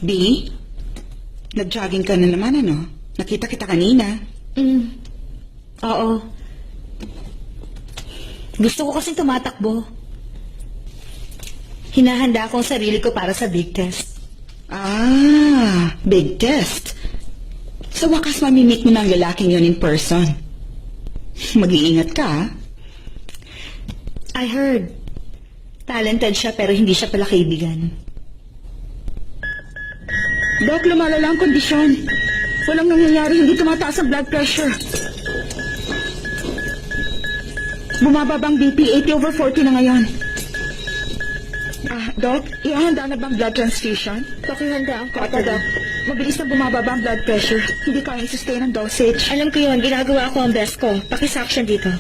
B, nag-jogging ka na naman, ano? Nakita kita kanina. Oo. Gusto ko kasing tumatakbo. Hinahanda ko ang sarili ko para sa big test. Ah, big test. Sa wakas mamimit mo ng lalaking yun in person. Mag-iingat ka, ha? I heard. Talented siya pero hindi siya pala kaibigan. Doc, lumalala ang kondisyon. Walang nangyayari, hindi tumataas ang blood pressure. Bumababa ang BP, 80/40 na ngayon. Doc, ihahanda na bang blood transfusion? Pakihanda ang Opo, Doc. Mabilis na bumababa ang blood pressure. Hindi kaya sustain ang dosage. Alam ko yun, ginagawa ko ang best ko. Pakisuction dito.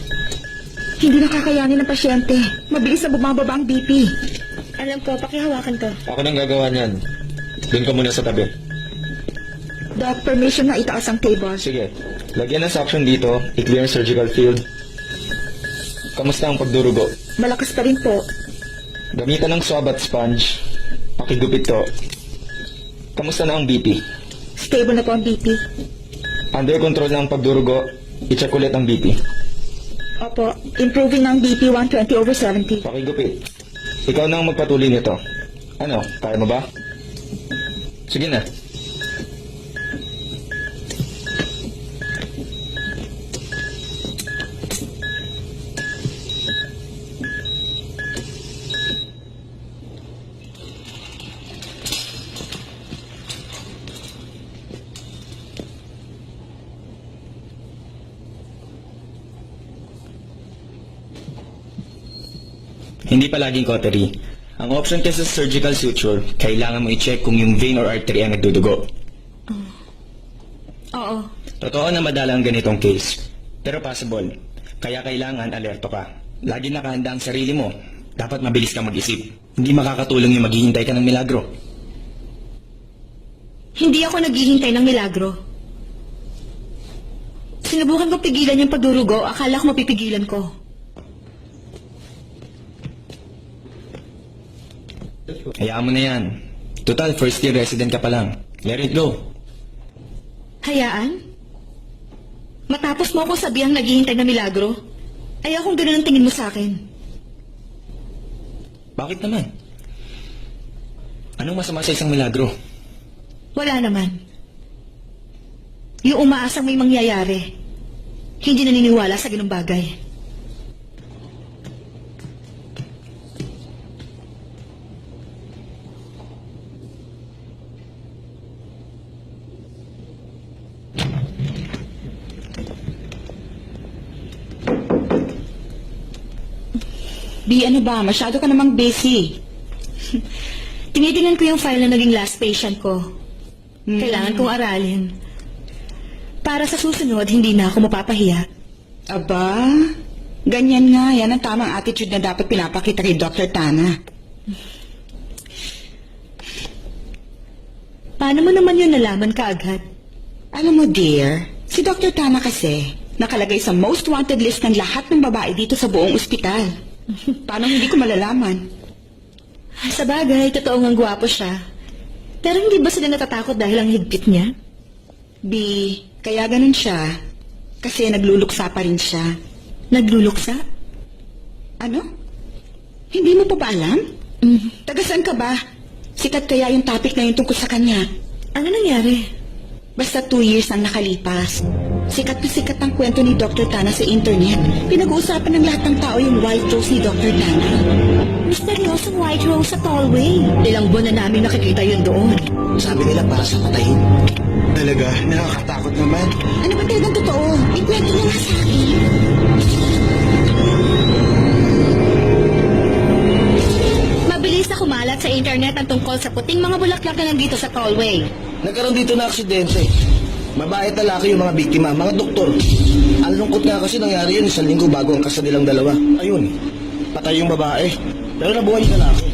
Hindi nakakayanin ng pasyente. Mabilis na bumababa ang BP. Alam ko, pakihawakan to. Ako nang gagawa niyan. Doon ka muna sa tabi. Doc, permission na itaas ang table. Sige, lagyan ng suction dito, i-clear ang surgical field. Kamusta ang pagdurugo? Malakas pa rin po. Gamitan ng swab at sponge. Pakigupit to. Kamusta na ang BP? Stable na po ang BP. Under control na ang pagdurugo, i-check ulit ang BP. Opo, improving ng BP 120/70. Pakigupit. Ikaw na ang magpatuloy nito. Ano, kaya mo ba? Sige na. Hindi palaging cautery. Ang option kasi sa surgical suture, kailangan mo i-check kung yung vein or artery ang nagdudugo. Oo. Totoo na madala ang ganitong case, pero possible. Kaya kailangan alerto ka. Lagi nakahanda ang sarili mo. Dapat mabilis kang mag-isip. Hindi makakatulong yung maghihintay ka ng milagro. Hindi ako naghihintay ng milagro. Sinubukan ko pigilan yung pagdurugo, akala ko mapipigilan ko. Hayaan mo na yan. Total, first year resident ka pa lang. Let it go. Hayaan? Matapos mo akong sabihang naghihintay ng milagro, ay akong ganun ang tingin mo sa akin. Bakit naman? Anong masama sa isang milagro? Wala naman. Yung umaasang may mangyayari, hindi naniniwala sa ganung bagay. B, ano ba? Masyado ka namang busy. Tinitingnan ko yung file na naging last patient ko. Kailangan kong aralin. Para sa susunod, hindi na ako mapapahiya. Aba, ganyan nga. Yan ang tamang attitude na dapat pinapakita kay Dr. Tana. Paano mo naman yun nalaman kaagad? Alam mo, dear, si Dr. Tana kasi nakalagay sa most wanted list ng lahat ng babae dito sa buong ospital. Paano hindi ko malalaman? Sa bagay, totoo ngang gwapo siya. Pero hindi ba sila natatakot dahil ang higpit niya? B, kaya ganun siya. Kasi nagluluksa pa rin siya. Nagluluksa? Ano? Hindi mo pa ba alam? Taga saan ka ba? Sikat kaya yung topic na yun tungkol sa kanya. Ano nangyari? Basta 2 years ang nakalipas. Sikat na sikat ang kwento ni Dr. Tana sa internet. Pinag-uusapan ng lahat ng tao yung white rose ni Dr. Tana. Misteryosong white rose sa tollway. Ilang buwan na namin nakikita yun doon. Sabi nila para sa patayin. Talaga, nakakatakot naman. Ano ba talagang totoo? Ikwento niya nga sa akin. Mabilis na kumalat sa internet ang tungkol sa puting mga bulaklak na nandito sa tollway. Nagkaroon dito na aksidente. Babae at lalaki yung mga biktima, mga doktor. Ang lungkot nga kasi nangyari yun 1 linggo bago ang kasal nilang dalawa. Ayun, patay yung babae. Pero nabuhay yung lalaki.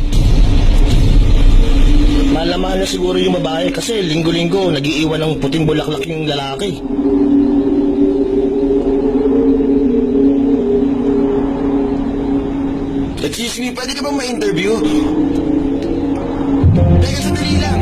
Mahal na siguro yung babae kasi linggo-linggo nag-iiwan ng puting bulaklak yung lalaki. Excuse me, pwede ka bang ma-interview? Teka, sandali lang.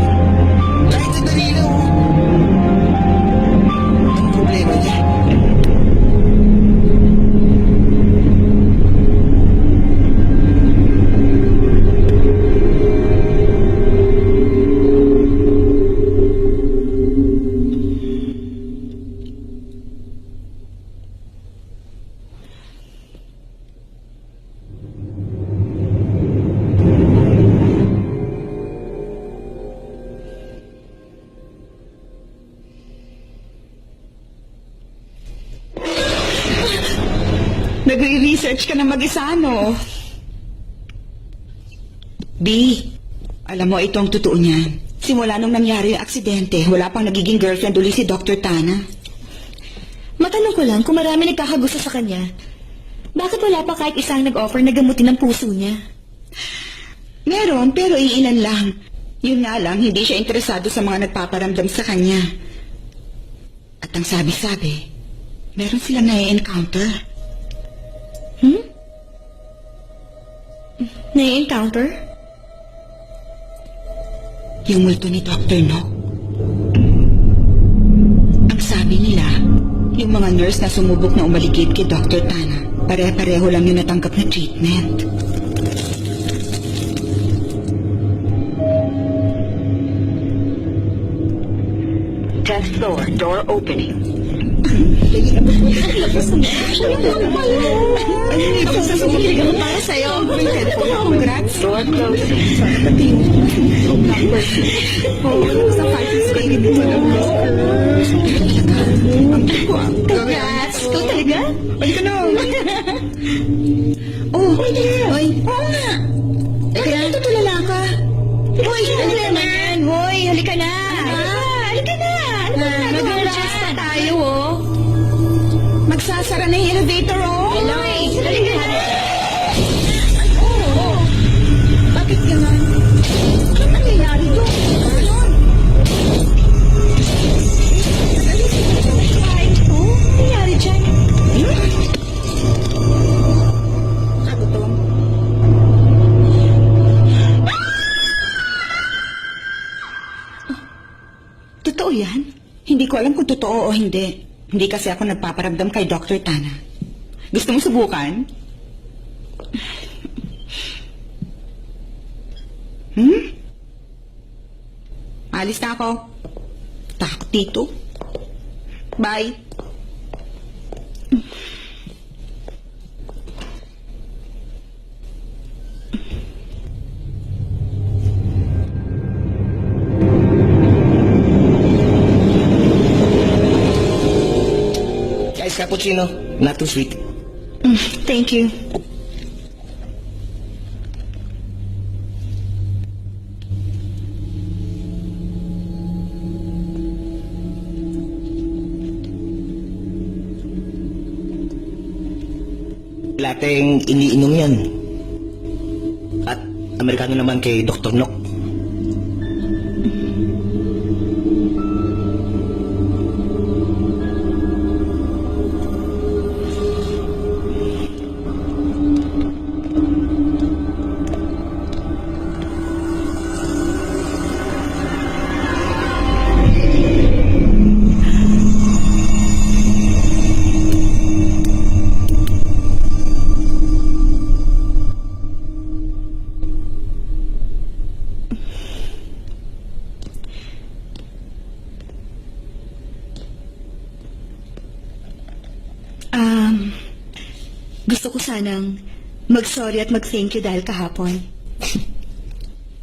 nagre-research ka na mag-isa, no? B, alam mo, itong totoo niyan. Simula nung nangyari yung aksidente, wala pang nagiging girlfriend uli si Dr. Tana. Matanong ko lang kung marami nagkakagusto sa kanya. Bakit wala pa kahit isang nag-offer na gamutin ang puso niya? Meron, pero iilan lang. Yun nga lang, hindi siya interesado sa mga nagpaparamdam sa kanya. At ang sabi-sabi, meron silang nai-encounter. Nai-encounter? Yung multo ni Dr. Nock. Ang sabi nila, yung mga nurse na sumubok na umaligid kay Dr. Tana, pare-pareho lang yung natanggap na treatment. Tenth floor, door opening. Para sa'yo. Congrats. Door closing. Sa fighting stage dito lang. Congrats! Ikaw talaga? Ay, ka na. Oh, oy. Oo nga. Bakit tutulala ka? Hoy, Ano naman? Hoy, halika na! Halika na! Ano ba Mag-relax na tayo, oh? magsasara na yung elevator, oh. Hello? Halika na! Ay, oo. Bakit ganun? Ano nangyayari doon? Ano yun? Ay, oh, ano nangyari dyan? Kagutom. Totoo yan? Hindi ko alam kung totoo o hindi. Hindi kasi ako nagpaparamdam kay Dr. Tana. Gusto mo subukan? Alis na ako. Takot dito. Bye. Ice cappuccino, not too sweet. Thank you. Lateng iniinom yan. At Amerikano naman kay Dr. Nock. Gusto ko sanang mag-sorry at mag-thank you dahil kahapon.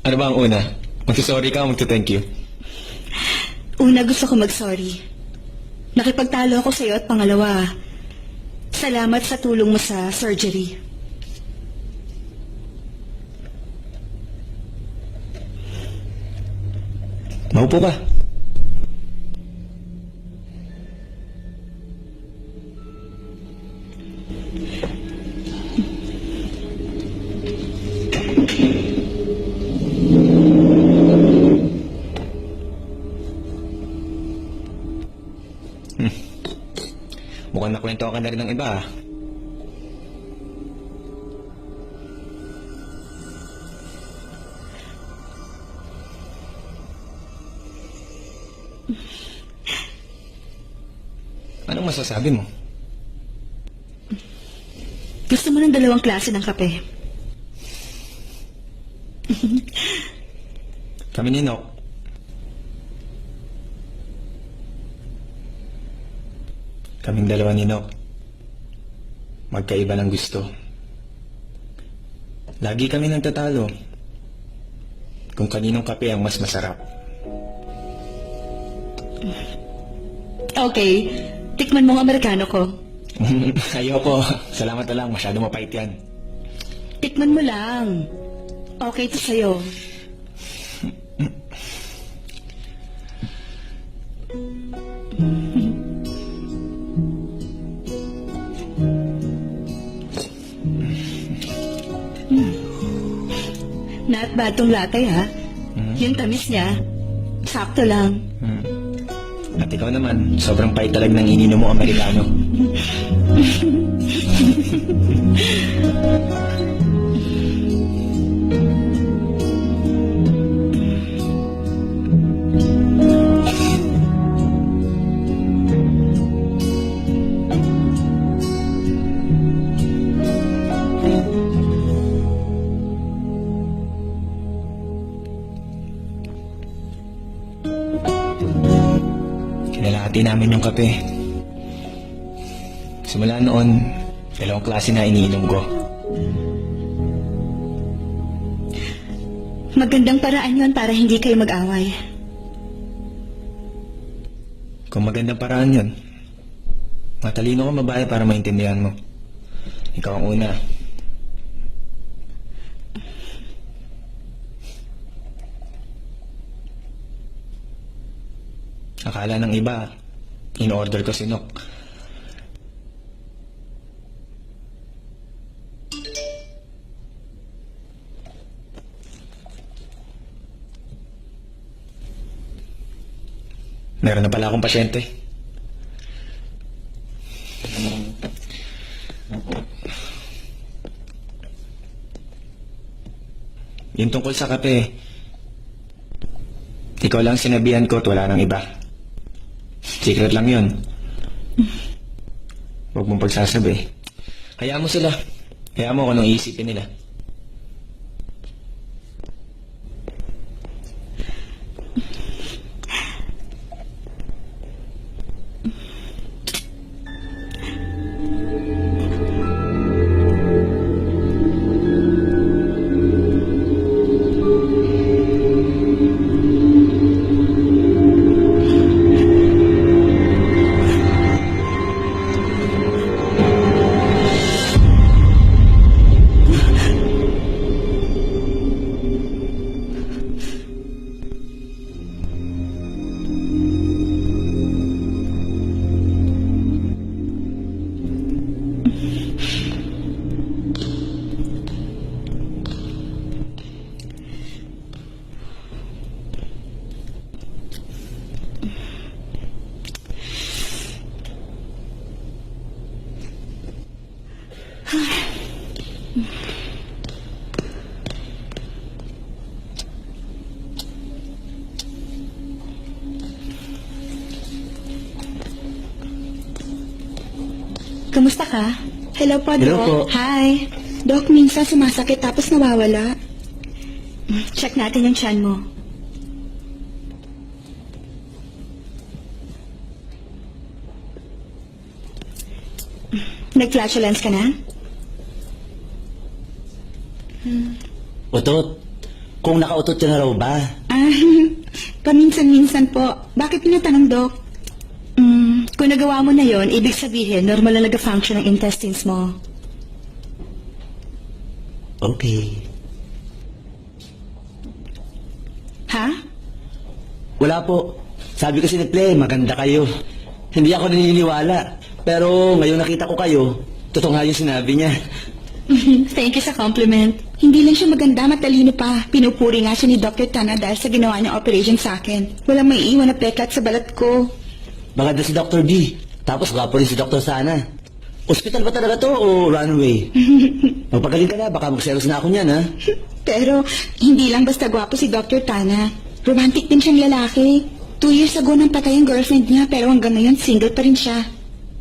Ano ba ang una? Magsasorry ka o magta-thank you? Una, gusto ko mag-sorry. Nakipagtalo ako sa'yo at pangalawa, salamat sa tulong mo sa surgery. Maupo ka. Mukhang nakwento ka na rin ng iba, ah. Anong masasabi mo? Gusto mo ng 2 klase ng kape? Kami ni Nock. Kaming dalawa ni Nock. Magkaiba ng gusto. Lagi kami nagtatalo kung kaninong kape ang mas masarap. Okay, tikman mo ang Amerikano ko. Ayoko. Salamat na lang. Masyado mapait yan. Tikman mo lang. Okay to sa'yo. Not bad tong latte, ha? Yung tamis niya, sakto lang. At ikaw naman, sobrang pait talaga ng ininom mo, Amerikano. Kinalahati namin yung kape. Simula noon, 2 klase na iniinom ko. Magandang paraan yon para hindi kayo mag-away. Kung magandang paraan yun, matalino ka mabahay para maintindihan mo. Ikaw ang una. Akala ng iba, in-order ko si Nok. Meron na pala akong pasyente. Yung tungkol sa kape, ikaw lang sinabihan ko at wala nang iba. Secret lang yun. Huwag mong pagsasabi. Hayaan mo sila. Hayaan mo kung anong iisipin nila. Kamusta ka? Hello po, Hello Doc. po. Hi. Doc, minsan sumasakit tapos nawawala. Check natin yung tiyan mo. Nag-flatulence ka na? Utot. Kung nakautot ka na raw ba? Ah, paminsan-minsan po. Bakit pinatanong, Doc? Kung nagawa mo na yon, ibig sabihin, normal na nag-function ang intestines mo. Okay. Ha? Wala po. Sabi kasi ni Play, maganda kayo. Hindi ako naniniwala. Pero ngayon nakita ko kayo, totoo nga yung sinabi niya. Thank you sa compliment. Hindi lang siya maganda, matalino pa. Pinupuri nga siya ni Dr. Tana dahil sa ginawa niyang operation sa akin. Walang may iwan na peklat sa balat ko. Maganda si Dr. B. Tapos gwapo rin si Dr. Sana. Hospital ba talaga to o runway? Magpagaling ka na, baka magselos na ako niyan, ha? Pero, hindi lang basta gwapo si Dr. Tana. Romantic din siyang lalaki. 2 years ago nang patay ang girlfriend niya, pero hanggang ngayon single pa rin siya.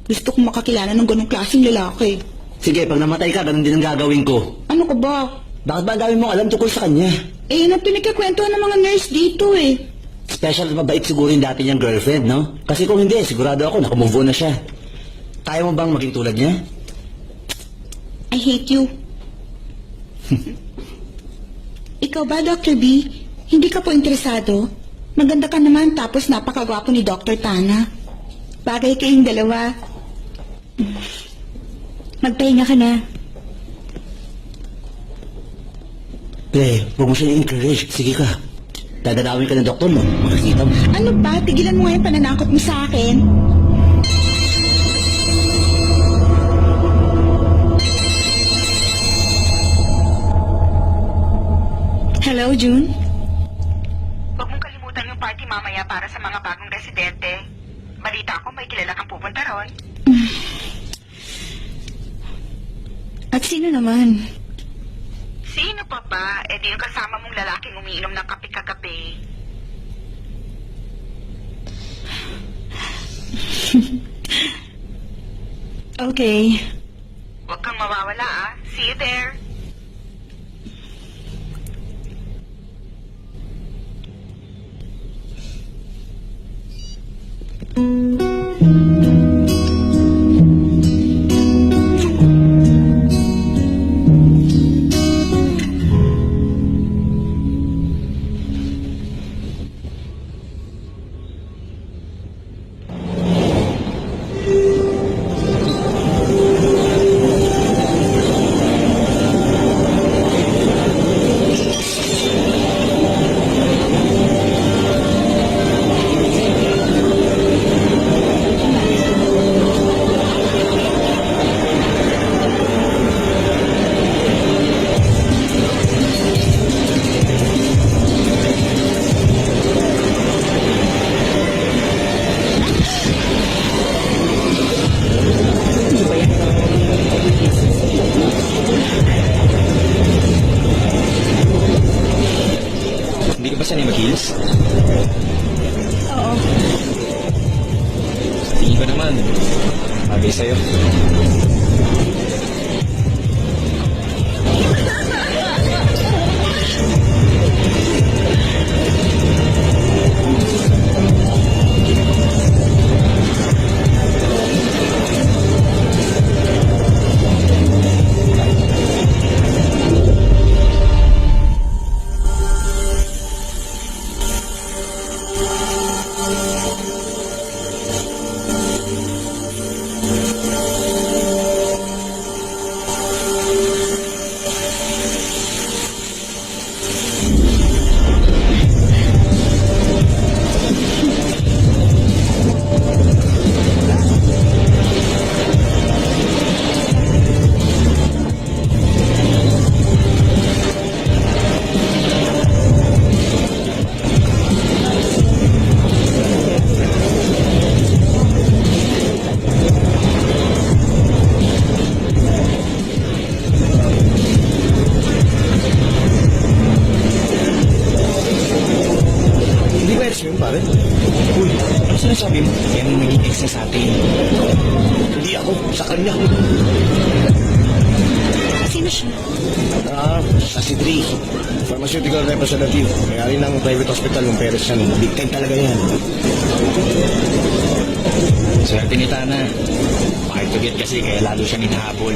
Gusto kong makakilala ng ganong klaseng lalaki. Sige, pag namatay ka, ganun din ang gagawin ko. Ano ka ba? Bakit ba ang dami mong alam tungkol sa kanya? Eh, yun ang pinagkakwentuhan ng mga nurse dito eh. Special at mabait siguro yung dati niyang girlfriend, no? Kasi kung hindi, sigurado ako, nakamove on na siya. Kaya mo bang maging tulad niya? I hate you. Ikaw ba, Dr. B? Hindi ka po interesado? Maganda ka naman tapos napakagwapo ni Dr. Tana. Bagay kayong dalawa. Magpahinga ka na. Ple, huwag mo siya i-encourage. Sige ka. Dadalawin ka ng doktor mo. Makikita mo. Ano ba? Tigilan mo nga yung pananakot mo sa akin. Hello, June? Huwag mong kalimutan yung party mamaya para sa mga bagong residente. Balita ko may kilala kang pupunta ron. At sino naman? Sino pa ba? Eh di yung kasama mong lalaking umiinom ng kape kagabi. Okay. Huwag kang mawawala ah. See you there. Hindi ka ba sanay mag-heels? Oo. Sa tingin ko naman, bagay sa'yo. Hindi ba yun, pare? Uy, ano sinasabi mo? Yan ang naging ex niya sa atin. Hindi ako, sa kanya. Sino siya? Si Dre, pharmaceutical representative. May-ari ng private hospital ng Perez yan. Big time talaga yan. Swerte ni Tana. Pakituget kasi kaya lalo siyang hinahabol.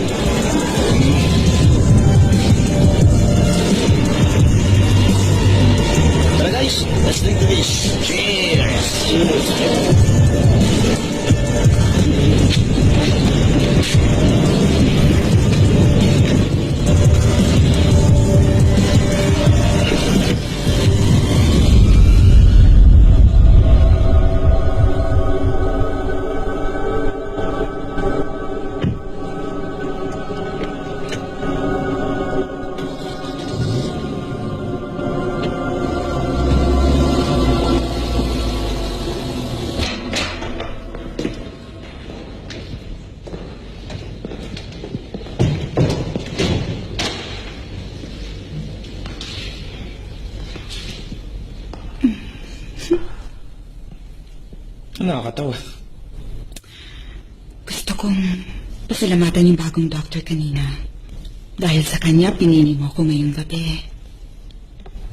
Tara guys, let's drink to this. Cheers! Ano nakakatawa? Gusto kong pasalamatan yung bagong doctor kanina. Dahil sa kanya, pinili mo ako ngayong gabi.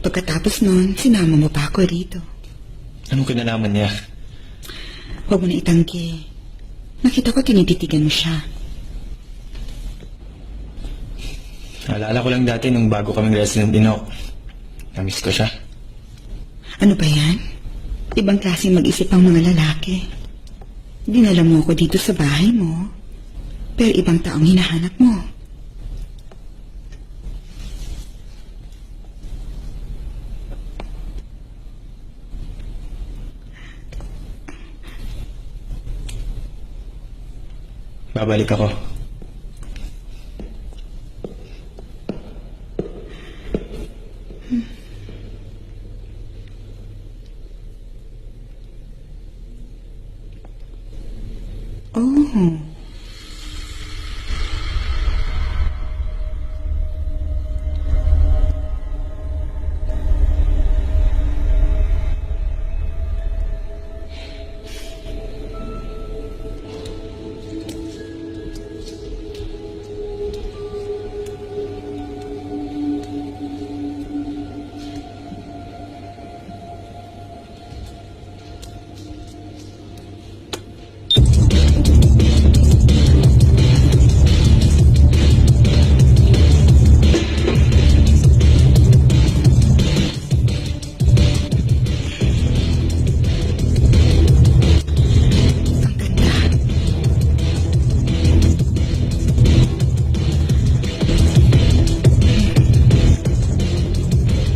Pagkatapos nun, sinama mo pa ako rito. Anong kinalaman niya? Huwag mo na itanggi. Nakita ko tinititigan mo siya. Alala ko lang dati nung bago kaming resident dinok. Namiss ko siya. Ano ba yan? Ibang klaseng mag-isip ang mga lalaki. Dinala mo ako dito sa bahay mo. Pero ibang taong hinahanap mo. Babalik ako. Oh.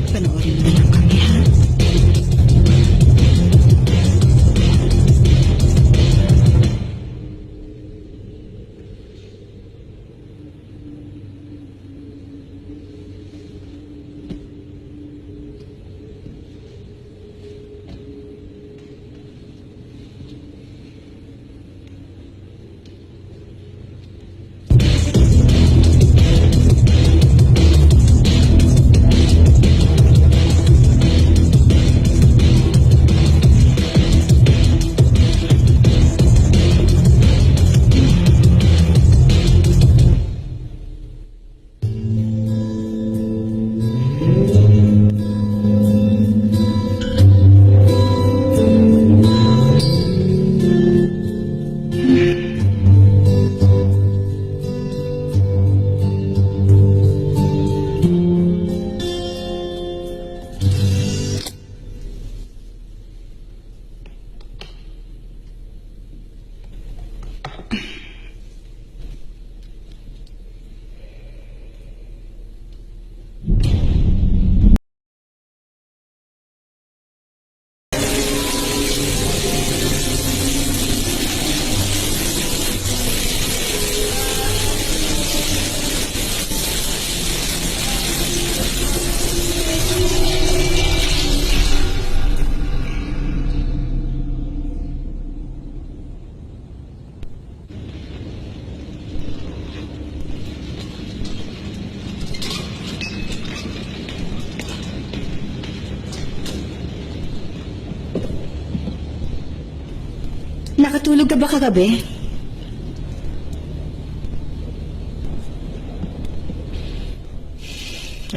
Panoorin mo na lang kami, ha? Nakatulog ka ba kagabi?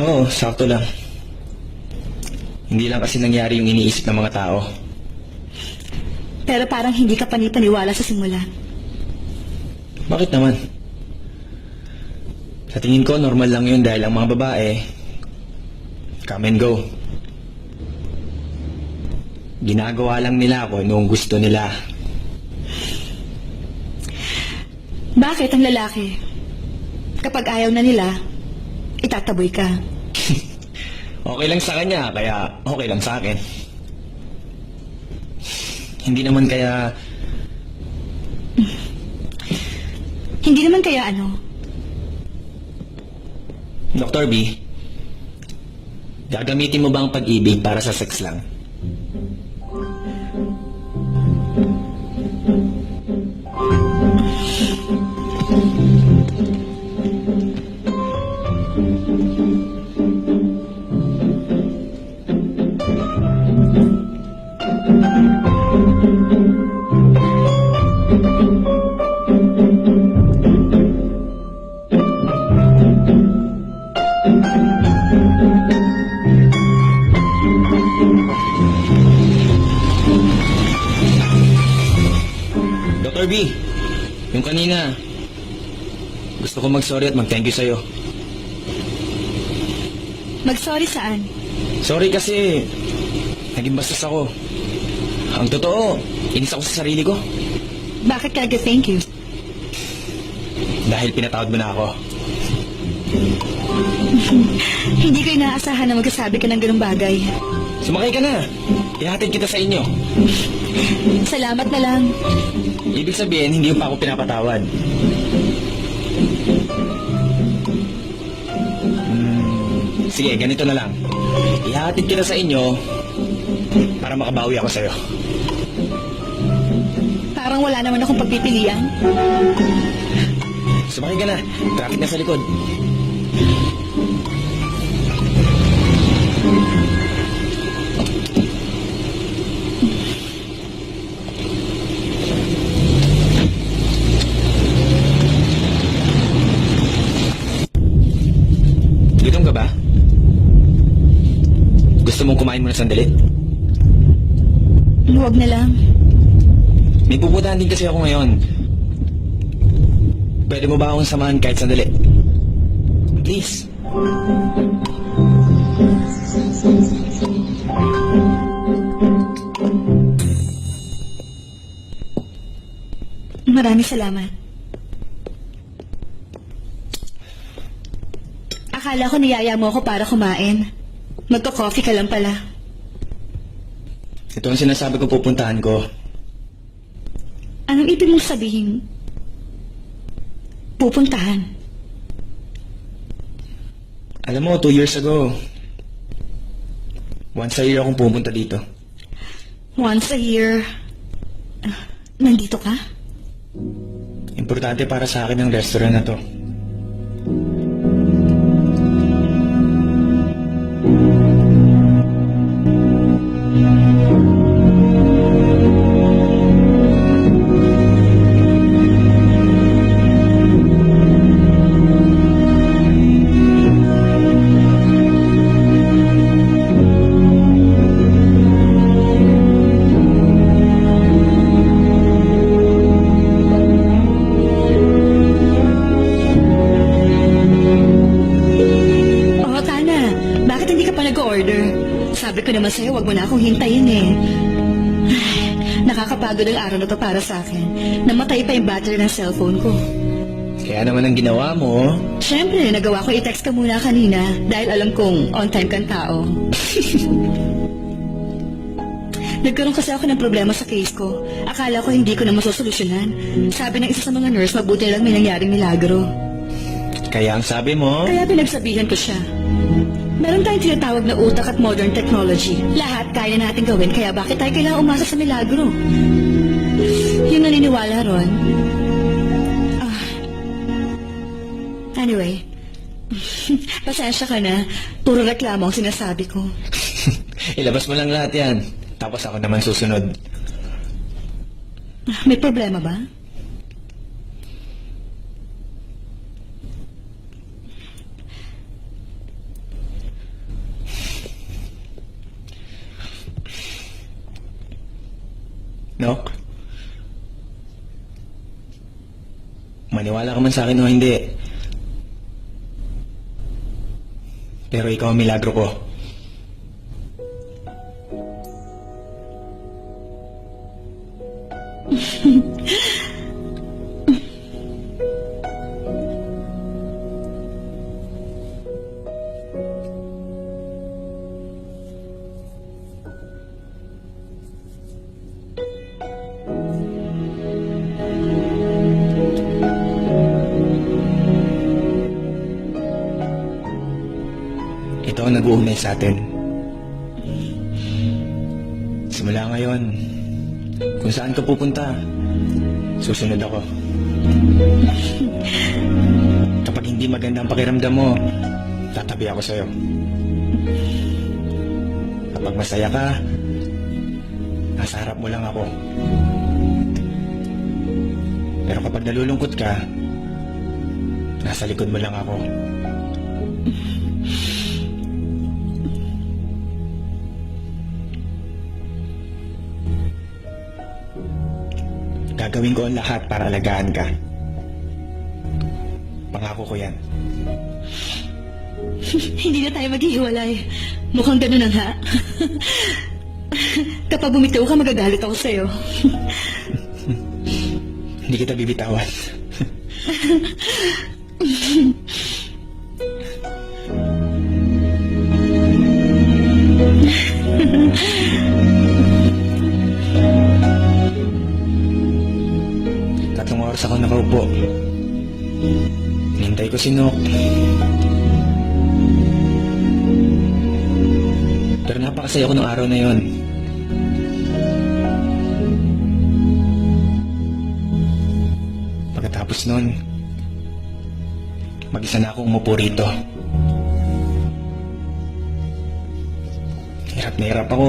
Oo, sakto lang. Hindi lang kasi nangyari yung iniisip ng mga tao. Pero parang hindi ka panipaniwala sa simula. Bakit naman? Sa tingin ko, normal lang yun dahil ang mga babae, come and go. Ginagawa lang nila ako noong gusto nila. Bakit ang lalaki? Kapag ayaw na nila, itataboy ka. Okay lang sa kanya, kaya okay lang sa akin. Hindi naman kaya... Hindi naman kaya ano? Dr. B, gagamitin mo ba ang pag-ibig para sa sex lang? Dr. B, yung kanina, gusto ko mag-sorry at mag-thank you sa'yo. Mag-sorry saan? Sorry kasi naging bastos ako. Ang totoo, inis ako sa sarili ko. Bakit ka nag-thank you? Dahil pinatawad mo na ako. Hindi ko inaasahan na magsasabi ka ng ganung bagay. Sumakay ka na. Ihatid kita sa inyo. Salamat na lang. Ibig sabihin, hindi pa ako pinapatawad. Sige, ganito na lang. Ihatid kita sa inyo para makabawi ako sa'yo. Parang wala naman akong pagpipilian. Sumakay ka na. Traffic na sa likod. Gutom ka ba? Gusto mong kumain muna sandali? Huwag na lang. May pupuntahan din kasi ako ngayon. Pwede mo ba akong samahan kahit sandali? Please. Maraming salamat. Akala ko niyaya mo ako para kumain. Magko-coffee ka lang pala. Ito ang sinasabi ko pupuntahan ko. Anong ibig mong sabihin? Pupuntahan. Alam mo, 2 years ago, once a year akong pupunta dito. Once a year. Nandito ka? Importante para sa akin ang restaurant na to. Oo, Tana. Bakit hindi ka pa nag-order? Sabi ko naman sa'yo, wag mo na akong hintayin eh. Ay, nakakapagod ang araw na to para sa akin. Namatay pa yung battery ng cellphone ko. Kaya naman ang ginawa mo, Siyempre, nagawa ko i-text ka muna kanina dahil alam kong on-time kang tao. Nagkaroon kasi ako ng problema sa case ko. Akala ko hindi ko na masosolusyonan. Sabi ng isa sa mga nurse, mabuti lang may nangyaring milagro. kaya ang sabi mo, Kaya pinagsabihan ko siya. Meron tayong tinatawag na utak at modern technology. Lahat kaya natin gawin, kaya bakit tayo kailangan umasa sa milagro? Yung naniniwala ron. Anyway, pasensya ka na. Puro reklamo ang sinasabi ko. ilabas mo lang lahat yan. Tapos ako naman susunod. May problema ba? Nok? Maniwala ka man sa akin o hindi. Pero ikaw ang milagro ko. Ito ang nag-uugnay sa atin. Simula ngayon, kung saan ka pupunta, susunod ako. Kapag hindi maganda ang pakiramdam mo, tatabi ako sa'yo. Kapag masaya ka, nasa harap mo lang ako. Pero kapag nalulungkot ka, nasa likod mo lang ako. Gagawin ko ang lahat para alagaan ka. Pangako ko yan. Hindi na tayo maghihiwalay. Mukhang ganun ang ha. Kapag bumitaw ka, magagalit ako sa'yo. Hindi kita bibitawan. Tatlong oras ako nakaupo. Hinintay ko si Nok. Pero napakasaya ko ng araw na yon. Pagkatapos nun, mag-isa na ako umupo rito. Hirap na hirap ako.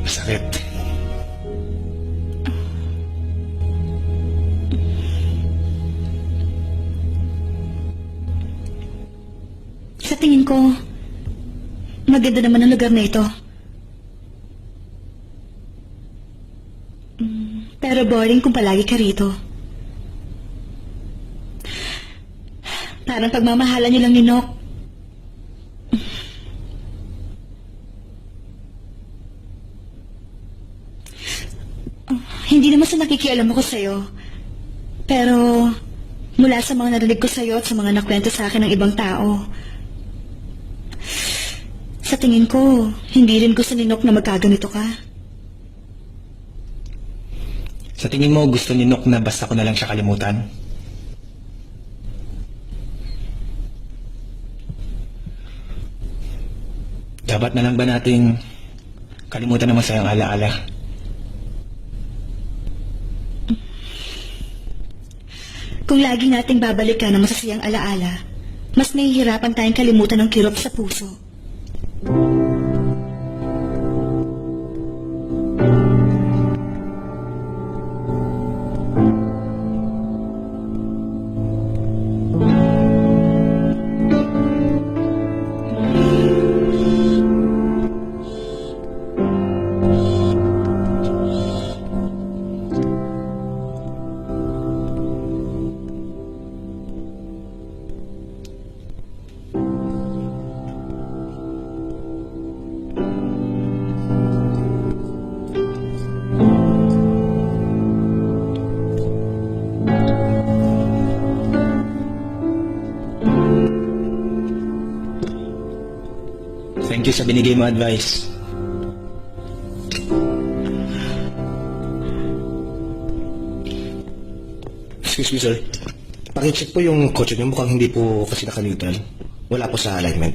Masakit. Sa tingin ko, maganda naman ang lugar na ito. Pero boring kung palagi ka rito. Parang pagmamahalan niyo lang ni Nok. Hindi naman sa nakikialam ako sa'yo. Pero mula sa mga narinig ko sa'yo at sa mga nakwento sa akin ng ibang tao, sa tingin ko, hindi rin gusto ni Nok na magkaganito ka. Sa tingin mo, gusto ni Nok na basta ko na lang siya kalimutan? Dapat na lang ba nating kalimutan ang masayang alaala? Kung lagi nating babalikan ang masasayang alaala, mas nahihirapan tayong kalimutan ng kirot sa puso. Thank you sa binigay mo advice. Excuse me, sir. Pakicheck po yung kotse niyo. Mukhang hindi po kasi nakalitan. Wala po sa alignment.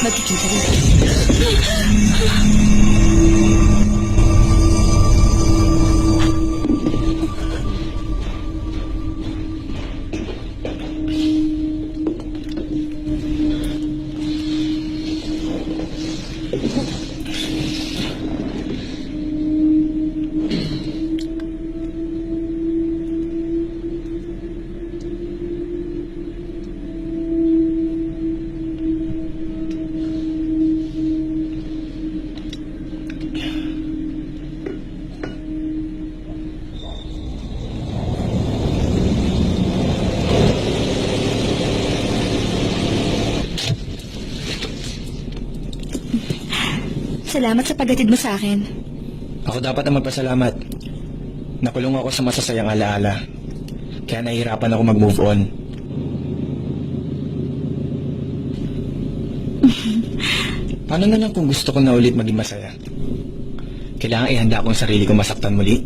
Magkikita rin tayo. Salamat sa paghatid mo sa akin. Ako dapat ang magpasalamat. Nakulong ako sa masasayang alaala. Kaya nahihirapan ako mag-move on. Paano na lang kung gusto ko na ulit maging masaya? Kailangan ihanda ko ang sarili ko masaktan muli?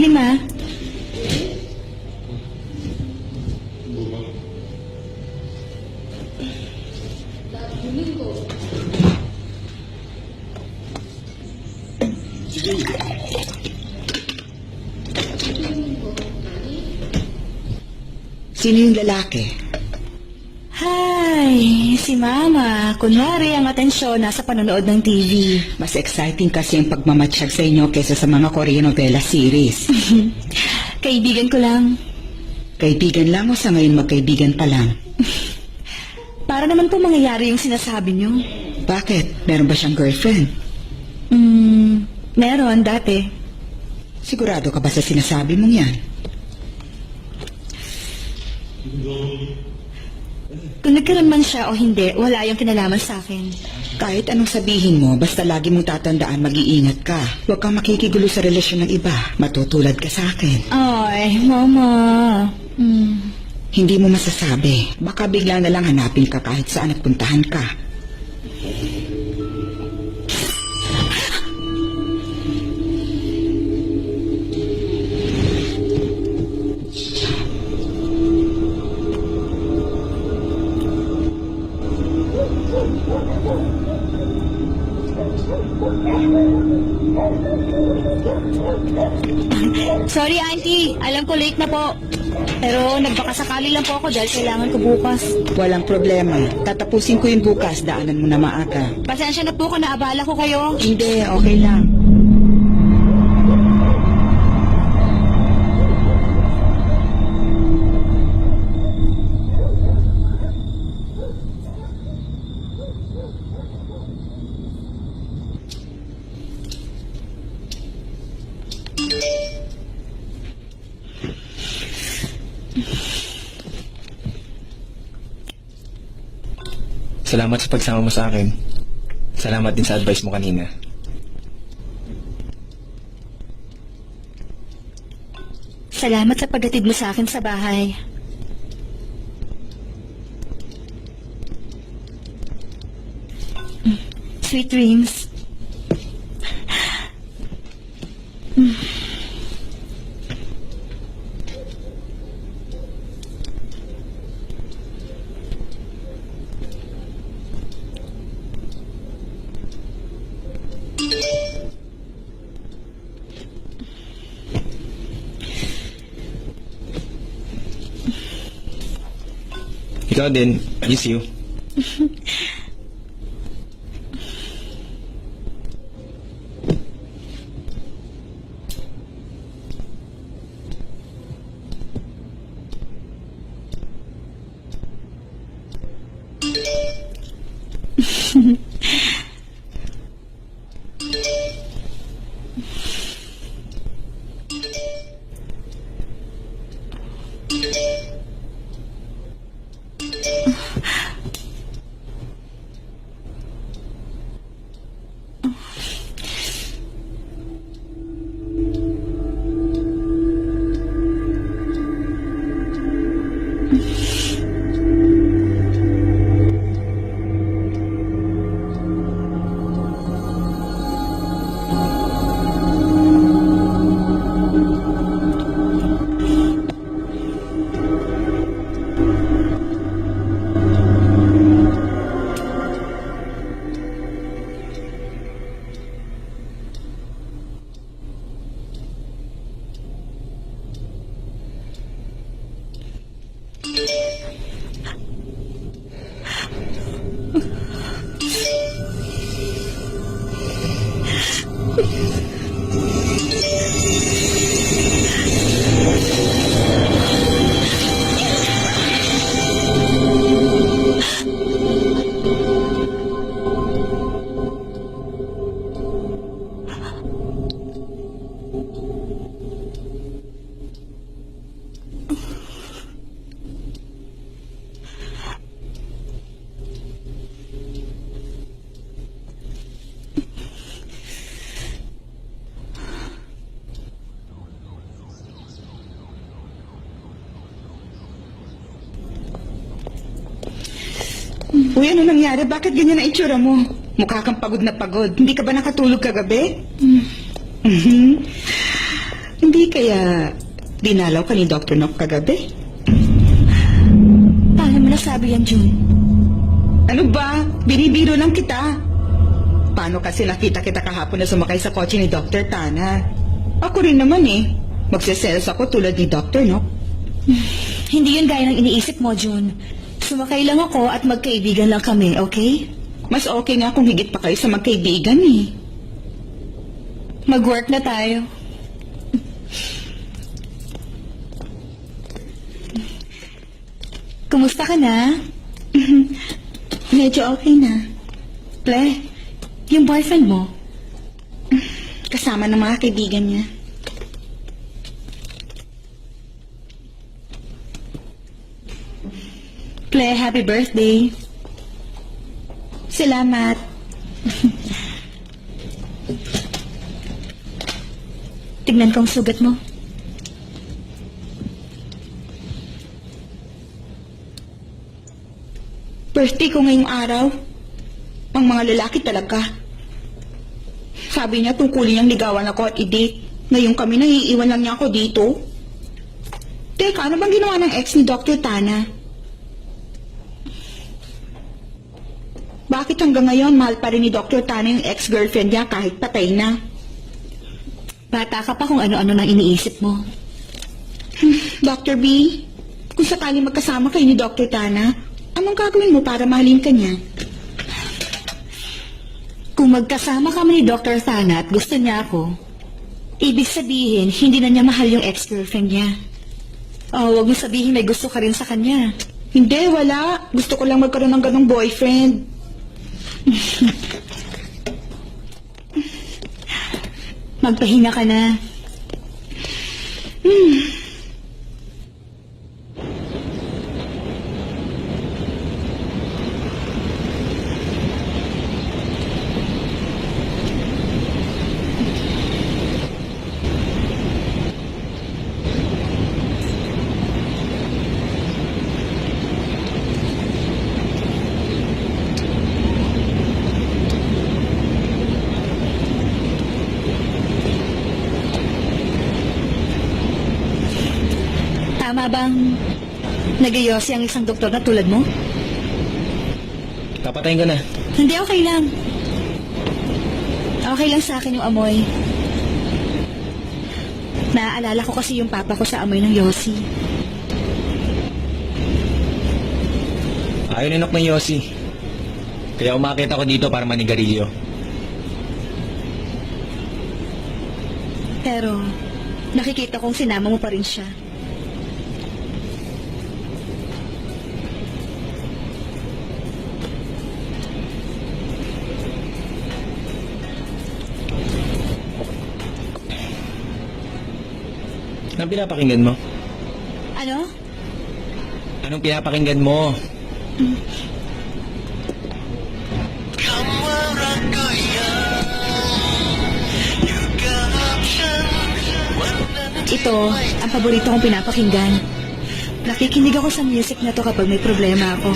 Sige, Ma. Sino yung lalaki? Hi, si Mama. Kunwari ang atensyon nasa panonood ng TV. Mas exciting kasi yung pagmamatsyag sa inyo kaysa sa mga Korean novela series. Kaibigan ko lang. Kaibigan lang o sa ngayon magkaibigan pa lang? Para naman po mangyayari yung sinasabi niyo. Bakit? Meron ba siyang girlfriend? Meron dati. Sigurado ka ba sa sinasabi mong yan? Kung nagkaroon man siya o hindi, wala yung kinalaman sa akin. Kahit anong sabihin mo, basta lagi mong tatandaan mag-iingat ka. Huwag kang makikigulo sa relasyon ng iba. Matutulad ka sa akin. Ay, Mama. Hindi mo masasabi. Baka bigla na lang hanapin ka kahit saan at puntahan ka. Sorry, Auntie. Alam ko late na po. Pero nagbakasakali lang po ako dahil kailangan ko bukas. Walang problema. Tatapusin ko yun bukas. Daanan mo na maaga. Pasensya na po kung naabala ko kayo. Hindi, okay lang. Salamat sa pagsama mo sa akin. Salamat din sa advice mo kanina. Salamat sa paghatid mo sa akin sa bahay. Sweet dreams. Ikaw din. Miss you. Uy, ano nangyari? Bakit ganyan ang itsura mo? Mukha kang pagod na pagod. Hindi ka ba nakatulog kagabi? Mhm. Hindi Hindi kaya dinalaw ka ni Dr. Nock kagabi? Paano mo nasabi yan, June? Ano ba? Binibiro lang kita. Paano kasi nakita kita kahapon na sumakay sa kotse ni Dr. Tana? Ako rin naman eh. Magsiselos ako tulad ni Dr. Nock. Hindi yun gaya ng iniisip mo, June. Sumakay lang ako at magkaibigan lang kami, okay? Mas okay nga kung higit pa kayo sa magkaibigan eh. Mag-work na tayo. Kumusta ka na? Medyo okay na. Ple, yung boyfriend mo? Kasama ng mga kaibigan niya. Ple, happy birthday. Salamat. Tignan ko ang sugat mo. Birthday ko ngayong araw. Ang mga lalaki talaga. Sabi niya tungkulin niyang ligawan ako at i-date. Ngayon kami naiiwan lang niya ako dito. Teka, ano bang ginawa ng ex ni Dr. Tana? Bakit hanggang ngayon mahal pa rin ni Dr. Tana yung ex-girlfriend niya kahit patay na? Bata ka pa kung ano-ano nang iniisip mo. Dr. B, kung sakali magkasama kayo ni Dr. Tana, anong gagawin mo para mahalin ka niya? Kung magkasama kami ni Dr. Tana at gusto niya ako, ibig sabihin, hindi na niya mahal yung ex-girlfriend niya. Oh, wag mo sabihin may gusto ka rin sa kanya. Hindi, wala. Gusto ko lang magkaroon ng ganong boyfriend. Magpahinga ka na. Tama bang nag-iyosi ang isang doktor na tulad mo? Papatayin ko na. Hindi, okay lang. Okay lang sa akin yung amoy. Naaalala ko kasi yung papa ko sa amoy ng yosi. Ayaw ninok ng Yossi. Kaya umakit ako dito para manigarilyo. Pero, nakikita kong sinama mo pa rin siya. Anong pinapakinggan mo? Ano? Anong pinapakinggan mo? Ito, ang paborito kong pinapakinggan. Nakikinig ako sa music na to kapag may problema ako.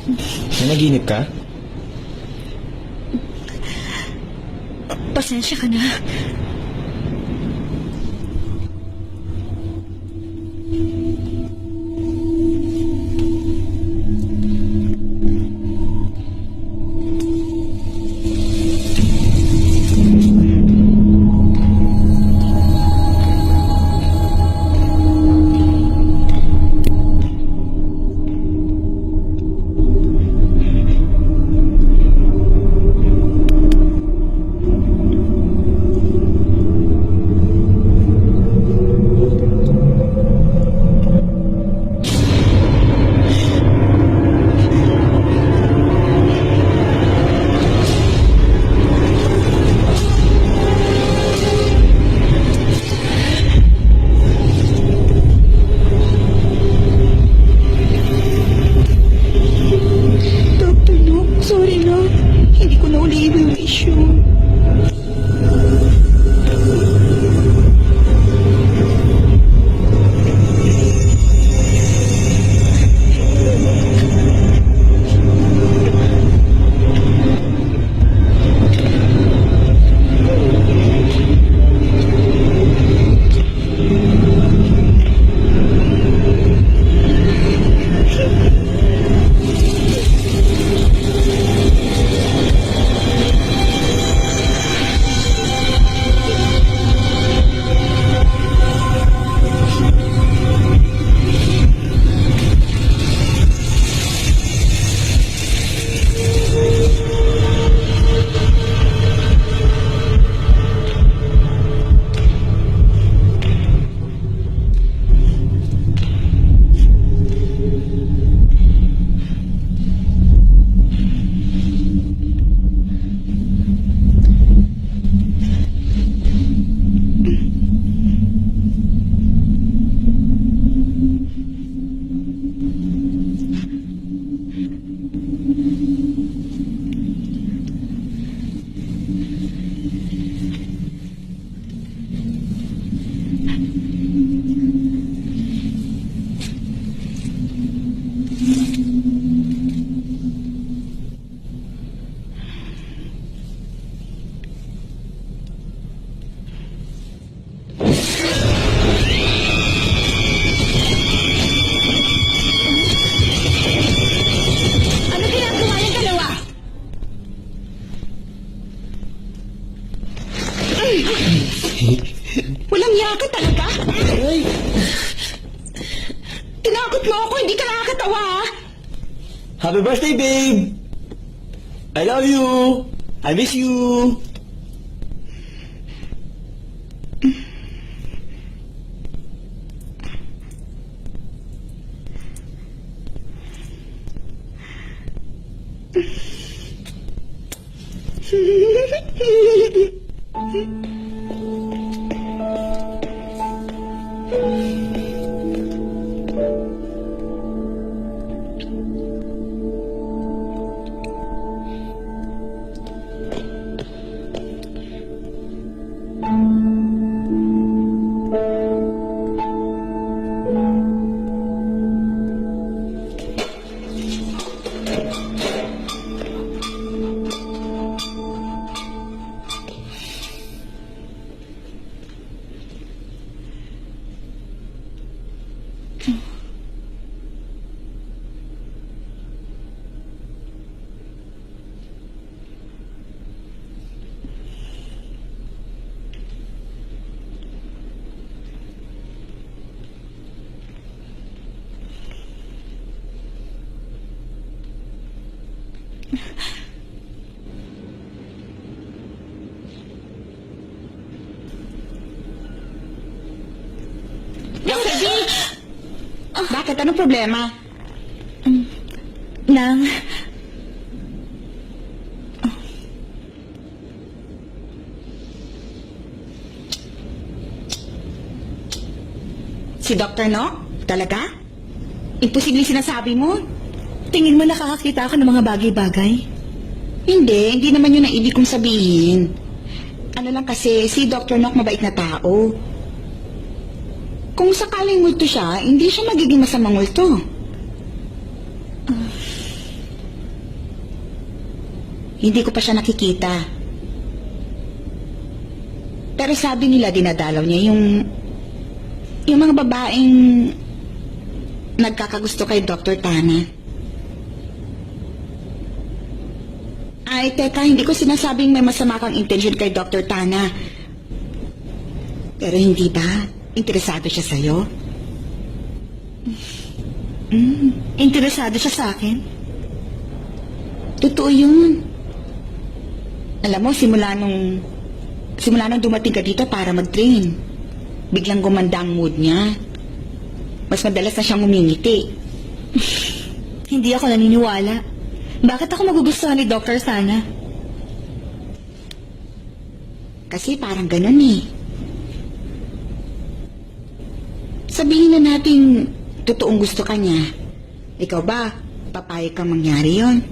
Nanaginip ka? Pasensya ka na. Dr. Nook, sorry na. Hindi ko na uli i-wish yun. Ano ginagawa yung dalawa? Walang yaka talaga? Tinakot mo ako, hindi ka nakakatawa ha? Happy birthday, babe! I love you! I miss you! Dr. V! Bakit? Anong problema? Nang, Si Dr. Nook? Talaga? Imposible sinasabi mo? tingin mo nakakakita ako ng mga bagay-bagay? Hindi naman yun ang ibig kong sabihin. Ano lang kasi, si Dr. Nook mabait na tao. Kung sakaling multo siya, hindi siya magiging masamang multo. Hindi ko pa siya nakikita. Pero sabi nila dinadalaw niya yung mga babaeng nagkakagusto kay Dr. Tana. Ay, teka, hindi ko sinasabing may masama kang intention kay Dr. Tana. Pero hindi ba? Interesado siya sa'yo? Interesado siya sa akin? Totoo yun. Alam mo, simula nung dumating ka dito para mag-train, biglang gumanda ang mood niya. Mas madalas na siyang umingiti. Hindi ako naniniwala. Bakit ako magugustuhan ni Dr. Sana? Kasi parang ganun eh. Sabihin na natin, totoong gusto ka niya. Ikaw ba, papayag kang mangyari yon?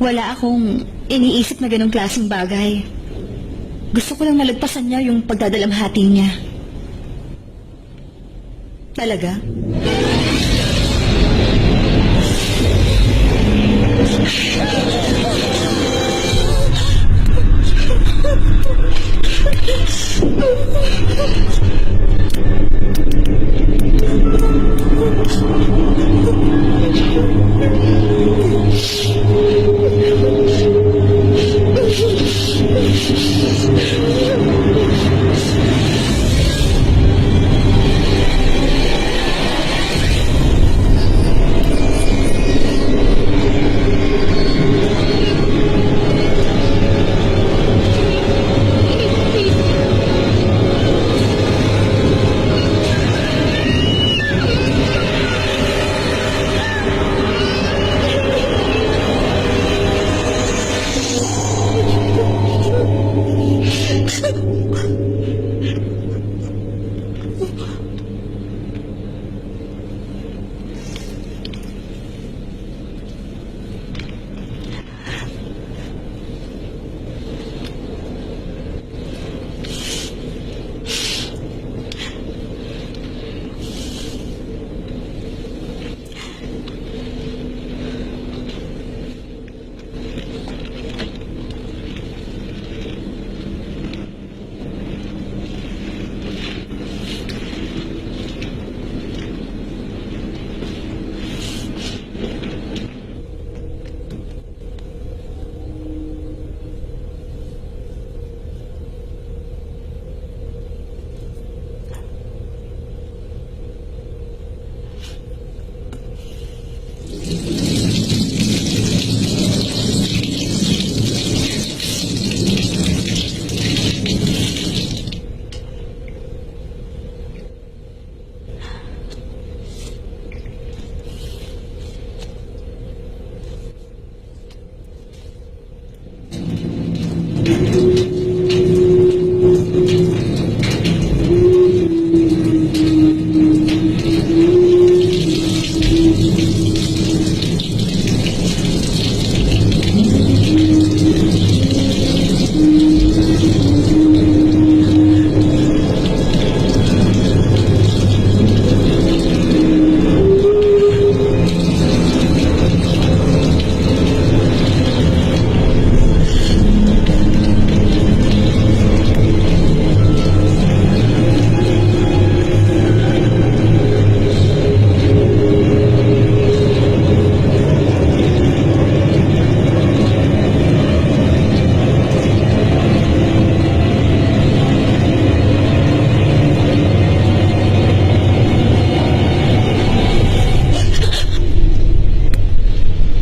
Wala akong iniisip na ganong klaseng bagay. Gusto ko lang malagpasan niya yung pagdadalamhati niya. Talaga?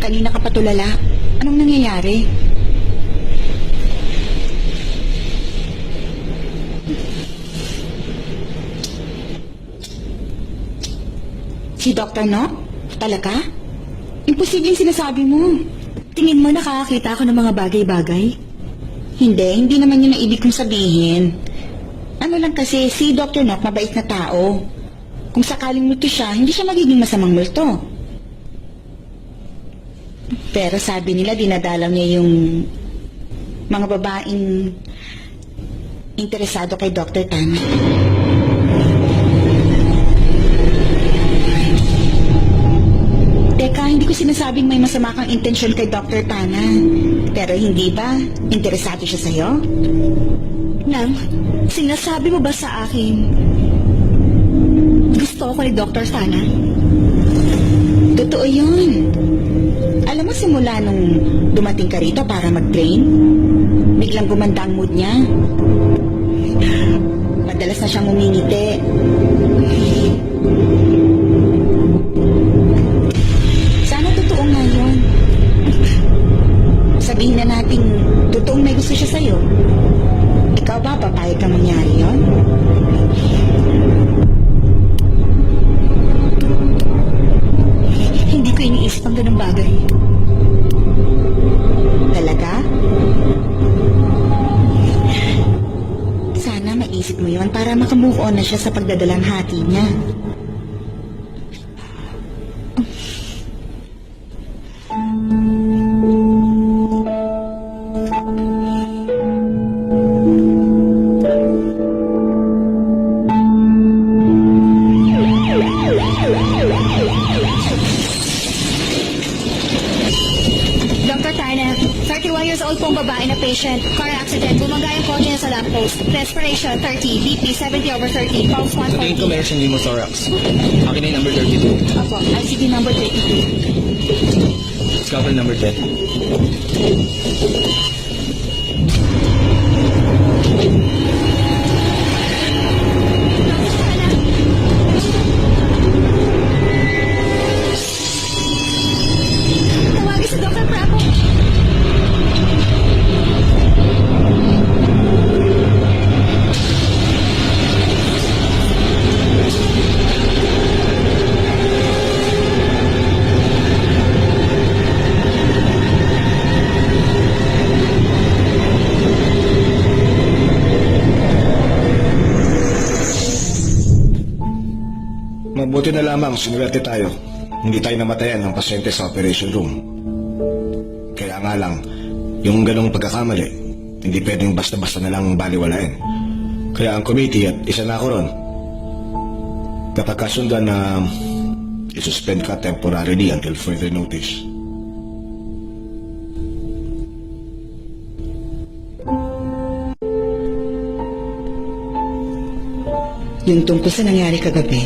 Kanina ka pa tulala. Anong nangyayari? Si Dr. No? Talaga? Imposibleng sinasabi mo. Tingin mo nakakakita ako ng mga bagay-bagay? Hindi naman yun ang ibig kong sabihin. Ano lang kasi, si Dr. Nock mabait na tao. Kung sakaling multo siya, hindi siya magiging masamang multo. Pero sabi nila, dinadalaw niya yung mga babaeng interesado kay Dr. Tan. sinasabing may masama kang intensyon kay Dr. Tana. Pero hindi ba? Interesado siya sa'yo? Nang, sinasabi mo ba sa akin gusto ko ni Dr. Sana? Totoo yun. Alam mo, simula nung dumating ka rito para mag-train, biglang gumanda ang mood niya. Madalas na siyang umingiti. Sana totoo nga yun. Sabihin na natin, totoong may gusto siya sa'yo. Ikaw ba, papayag ka mangyari yun? Hindi ko iniisip ang ganung bagay. Talaga? Sana maisip mo yon para makamove on na siya sa pagdadalang hati niya. Dr. Tana, 31 years old pong babae na patient. Car accident. Bumangga yung kotse niya sa lamppost. Respiration 30. BP 70/30. Pulse Sa tingin ko 140. meron siyang pneumothorax. Akin na yung number 32. Opo, ICD number 32. Scalpel number 10. Tawagin si Dr. Bravo. Mabuti na lamang sinuwerte tayo. Hindi tayo namatayan ng pasyente sa operation room. Kaya nga lang, yung ganong pagkakamali, hindi pwedeng basta-basta na lang baliwalain. Kaya ang committee at isa na ako ron, kapag kasundan na isuspend ka temporarily until further notice. Yung tungkol sa nangyari kagabi,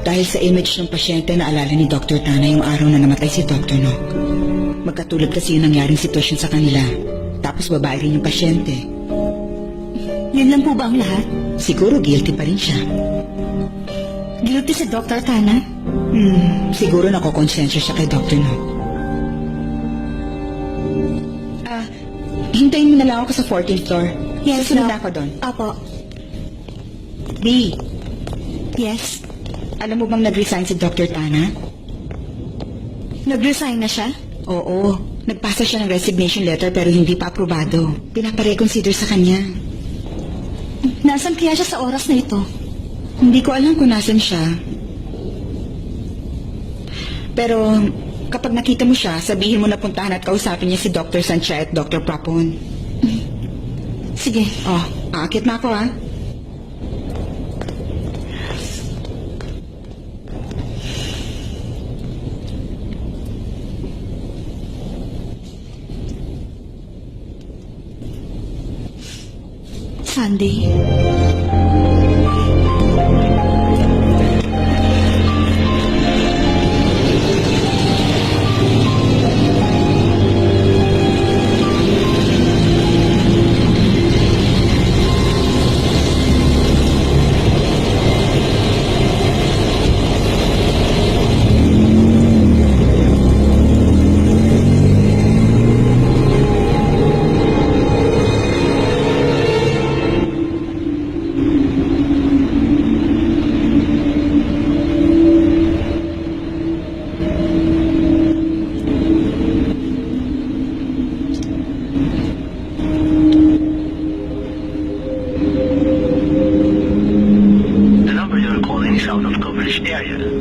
dahil sa image ng pasyente na alala ni Dr. Tana yung araw na namatay si Dr. Nock. Magkatulad kasi yung nangyaring sitwasyon sa kanila. Tapos babae rin yung pasyente. Yun lang po ba ang lahat? Siguro guilty pa rin siya. Guilty si Dr. Tana? Siguro nakokonsensya siya kay Dr. Nock. Hintayin mo na lang ako sa 14th floor. Susunod na ako doon. Apo. B, Yes. alam mo bang nag-resign si Dr. Tana? Nag-resign na siya? Oo. Nagpasa siya ng resignation letter pero hindi pa aprobado. Pinapareconsider sa kanya. Nasaan kaya siya sa oras na ito? Hindi ko alam kung nasan siya. Pero kapag nakita mo siya, sabihin mo na puntahan at kausapin niya si Dr. Sancha at Dr. Prapon. Sige. Oh, aakit na ako, ha? Sunday. The number you're calling is out of coverage area.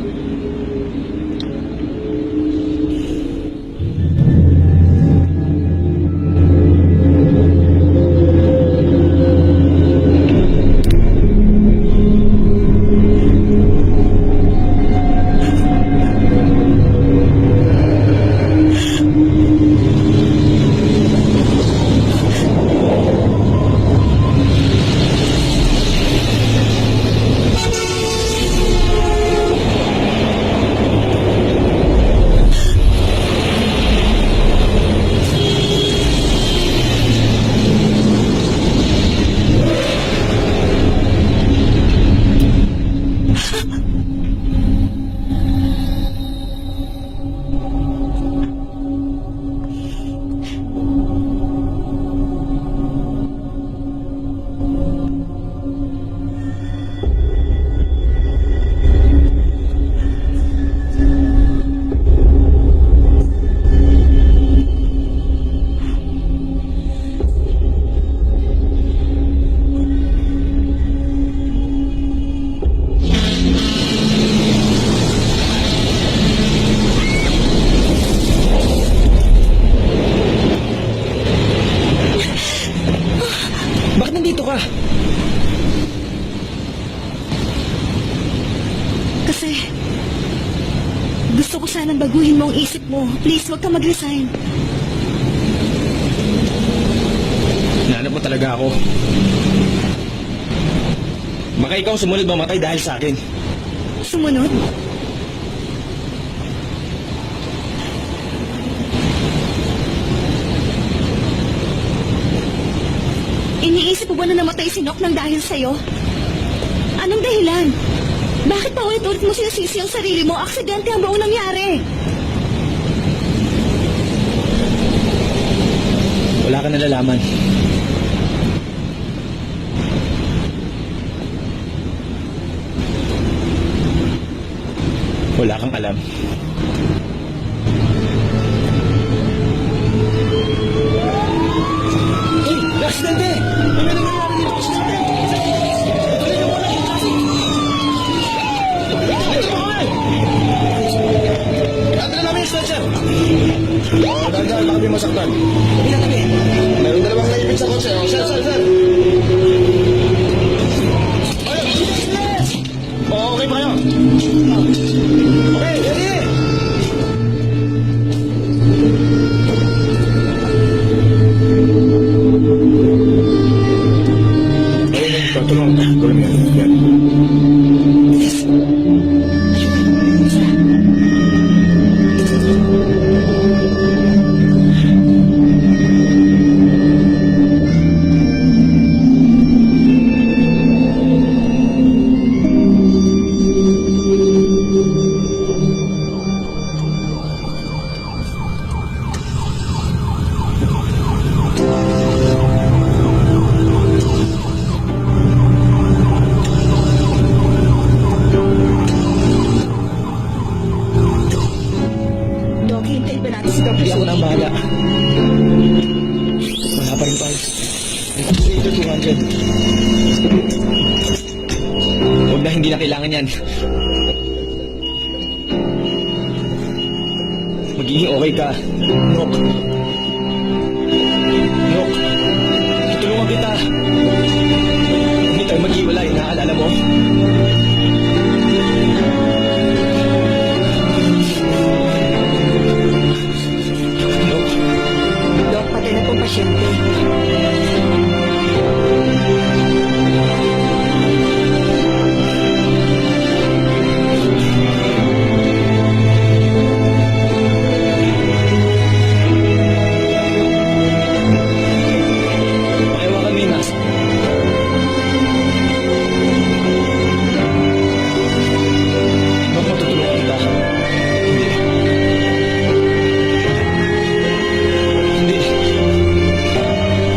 Jose, gusto ko sanang baguhin mo ang isip mo. Please, huwag ka mag-resign. Hinahanap mo talaga ako. Baka ikaw sumunod mamatay dahil sa akin. Sumunod? Iniisip mo ba na namatay si Nok nang dahil sa'yo? Anong dahilan? Bakit pa ulit-ulit mo sinasisi ang sarili mo? Aksidente ang buong nangyari. Wala ka nalalaman. Wala kang alam. Hey, aksidente! Ano na nangyari dito sa sasakyan? Tuloy na muna yung traffic! Ito mo nga! Adala namin yung stretcher! Dahan-dahan, baka may masaktan. Tabi na, tabi. Meron dalawang naipit sa kotse. Oh, sir! Ayun, bilis! Oh, okay pa kayo? Okay, ready! Ayun, tulungan ka. Gawin mo yan. Yan. Dok, hintayin ba natin si Dr. Hindi ako na ang Sophie? bahala. Wala pa rin pals. Ito 200. Huwag na, hindi na kailangan yan. Magiging okay ka. Nok. Nok. Tutulungan kita. Hindi tayo maghiwalay, naalala mo? Nok. Dok, patay na pong pasyente. Pakihawakan mo yung mask. Nok, matutulungan kita. Hindi.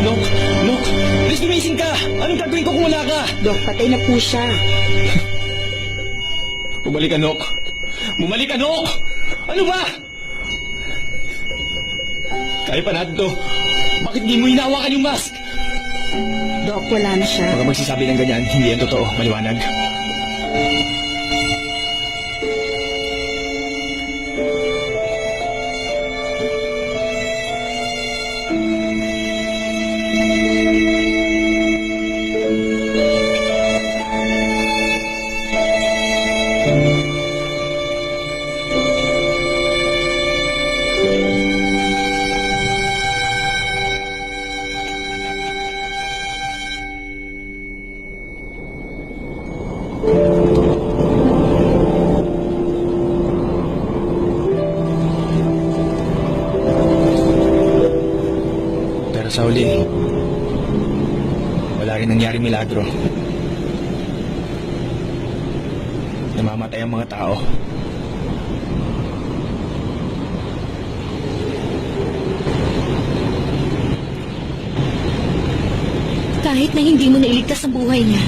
Nok! Nok! Please, gumising ka! Anong gagawin ko kung wala ka? Dok, patay na po siya. Bumalik ka, Nok! Bumalik ka, Nok! Ano ba? Kaya pa natin to. Bakit di mo hinawakan yung mask? Dok, wala na siya. Huwag kang magsasabi ng ganyan. Hindi yan totoo. Maliwanag. Pero sa huli, wala rin nangyari milagro. Namamatay ang mga tao. Kahit na hindi mo nailigtas ang buhay niya,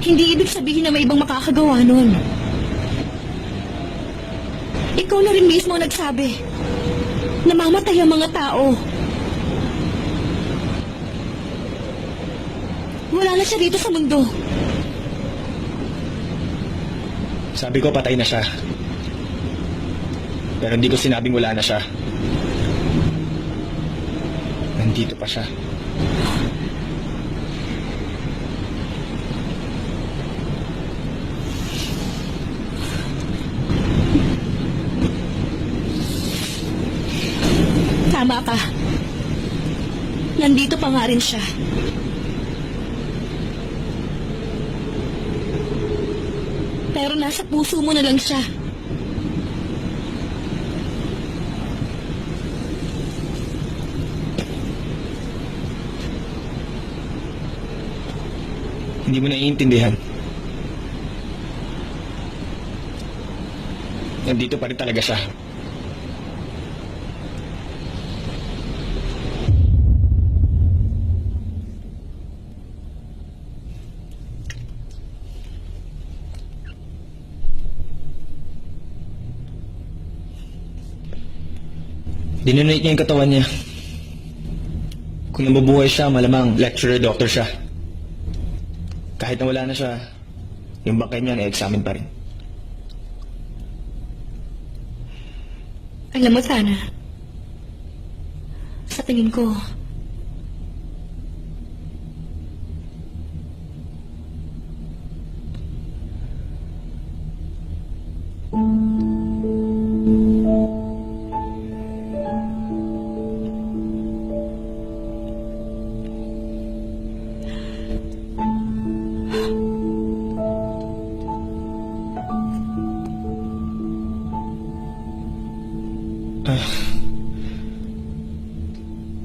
hindi ibig sabihin na may ibang makakagawa nun. Ikaw na rin mismo ang nagsabi. Namamatay ang mga tao. Wala na siya dito sa mundo. Sabi ko patay na siya. Pero hindi ko sinabing wala na siya. Nandito pa siya. Tama ka. Nandito pa nga rin siya. Pero nasa puso mo na lang siya. Hindi mo naiintindihan. Nandito pa rin talaga siya. Dinonate niya yung katawan niya. Kung nabubuhay siya, malamang lecturer doctor siya. Kahit na wala na siya, yung bangkay niya na-examine pa rin. Alam mo, Tana, sa tingin ko,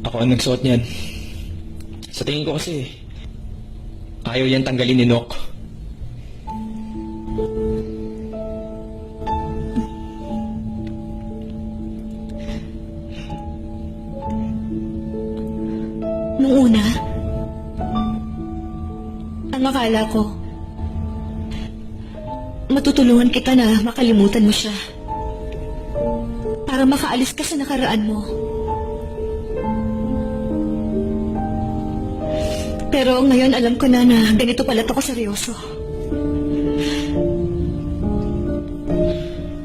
Ako ang nagsuot niyan. Sa tingin ko kasi, ayaw yan tanggalin ni Nock. nung una, ang akala ko, matutulungan kita na makalimutan mo siya. Para makaalis ka sa nakaraan mo. Pero ngayon alam ko na ganito pala to seryoso.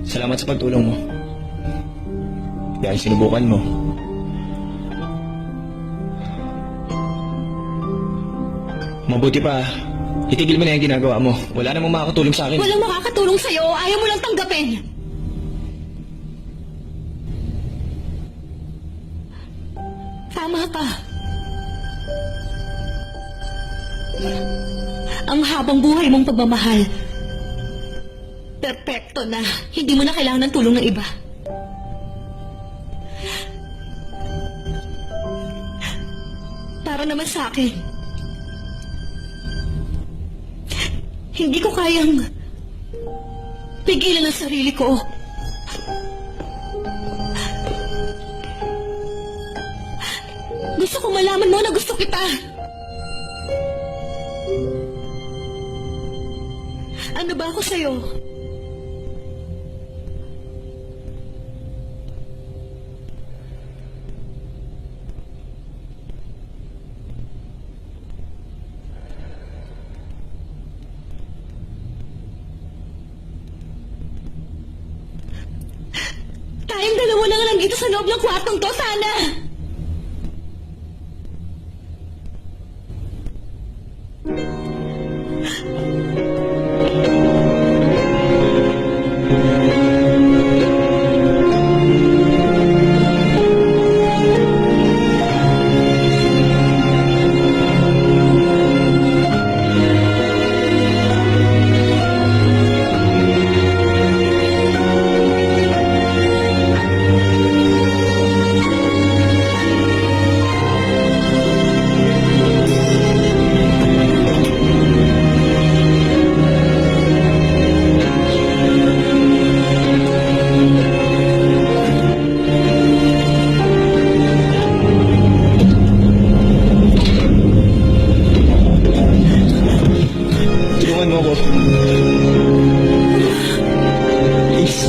Salamat sa pagtulong mo. Dahil sinubukan mo. Mabuti pa, itigil mo na yung ginagawa mo. Wala namang makakatulong sa akin. Walang makakatulong sa'yo. Ayaw mo lang tanggapin. Tama ka. Ang habang buhay mong pagmamahal, perpekto na. Hindi mo na kailangan ng tulong ng iba. Para naman sa akin, hindi ko kayang pigilan ang sarili ko. Gusto ko malaman mo na gusto kita. Ano ba ako sa'yo? Tayong dalawa na nga lang dito sa loob ng kwartong to, sana! Tulungan mo ako. Please.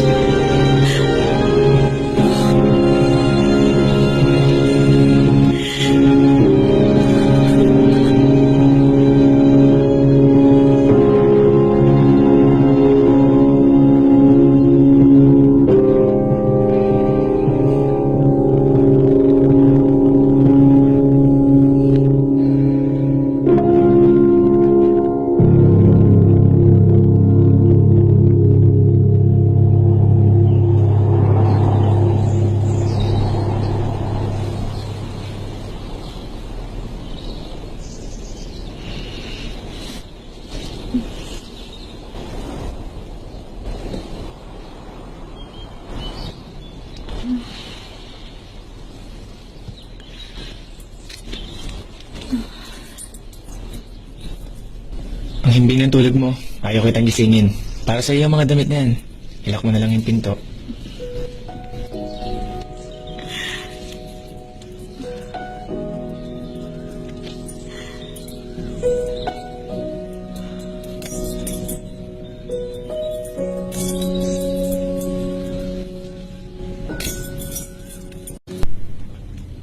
Mahimbing ng tulog mo. Ayaw kitang gisingin. Para sa iyo ang mga damit na yan. Ilak mo na lang yung pinto.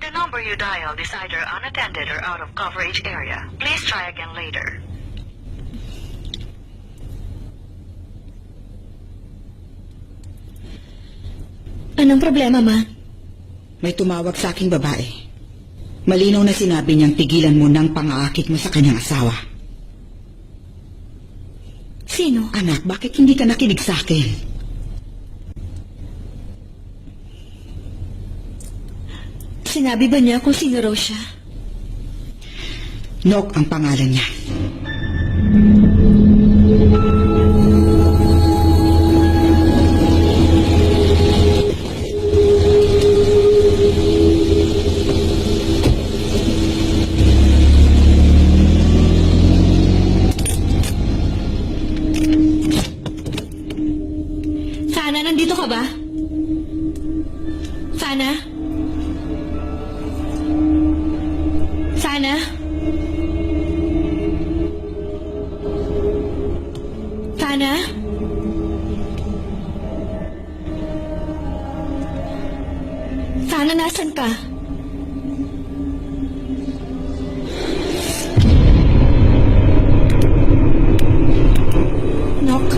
The number you dialed is either unattended or out of coverage area. Please try again later. Anong problema, Ma? May tumawag sa aking babae. Malinaw na sinabi niyang tigilan mo ng pang-aakit mo sa kanyang asawa. Sino? Anak, bakit hindi ka nakinig sa akin? Sinabi ba niya kung sino raw siya? Nok ang pangalan niya. Sana, nandito ka ba? Sana? Sana? Sana? Sana, nasan ka? Nok?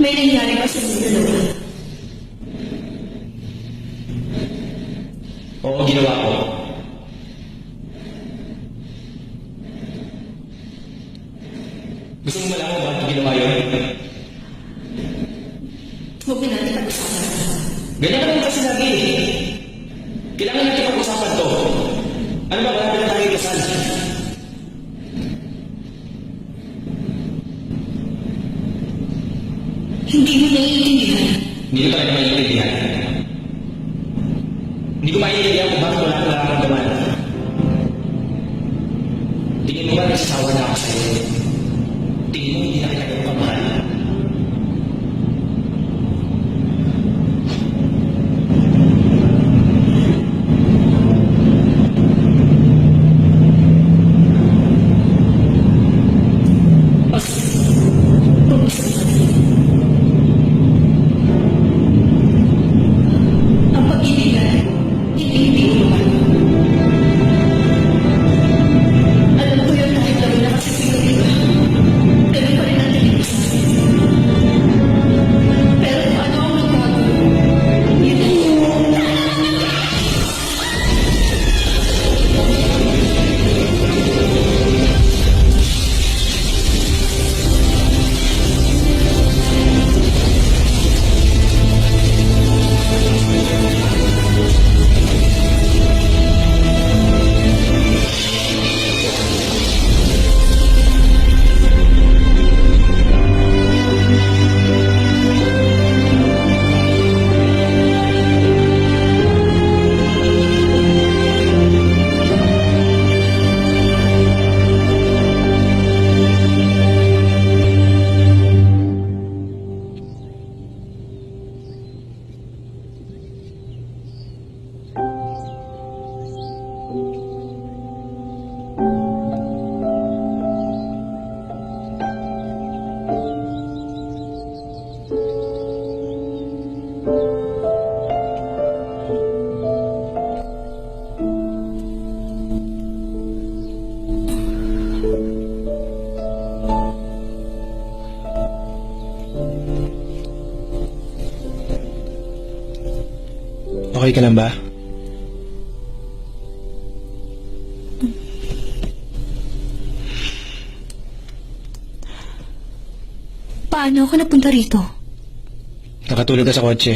May nangyari ba sa inyo dalawa? Oo, ginawa ko. Gusto mo malaman bakit ko ginawa yun? Huwag na natin pag-usapan. Ganyan ka naman kasi lagi eh. Kailangan natin pag-usapan to. Ano ba, wala na tayo kasal? Hindi mo naiintindihan. Hindi ko talaga maintindihan. Hindi ko maintindihan kung bakit wala ka nararamdaman. Tingin mo ba nagsasawa na ako sa'yo? Tingin mo hindi na kita ganun kamahal? Ang pag-ibigay, hindi mo naman. Alam ko yun kahit laro na kasi sino iba. Ganun pa rin ang tingin ko sa akin. Pero kung ano ang nagbago, yun ang Okay ka lang ba? Paano ako napunta rito? Nakatulog ka sa kotse.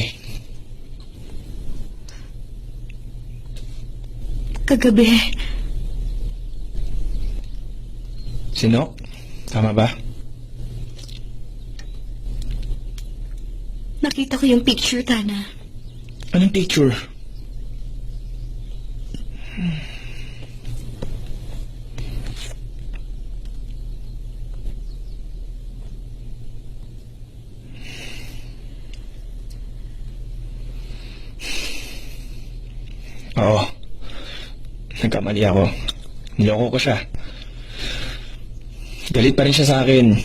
Kagabi, Sino? Tama ba? nakita ko yung picture, Tana. Anong picture? Oo. Nagkamali ako. Niloko ko siya. Galit pa rin siya sa akin.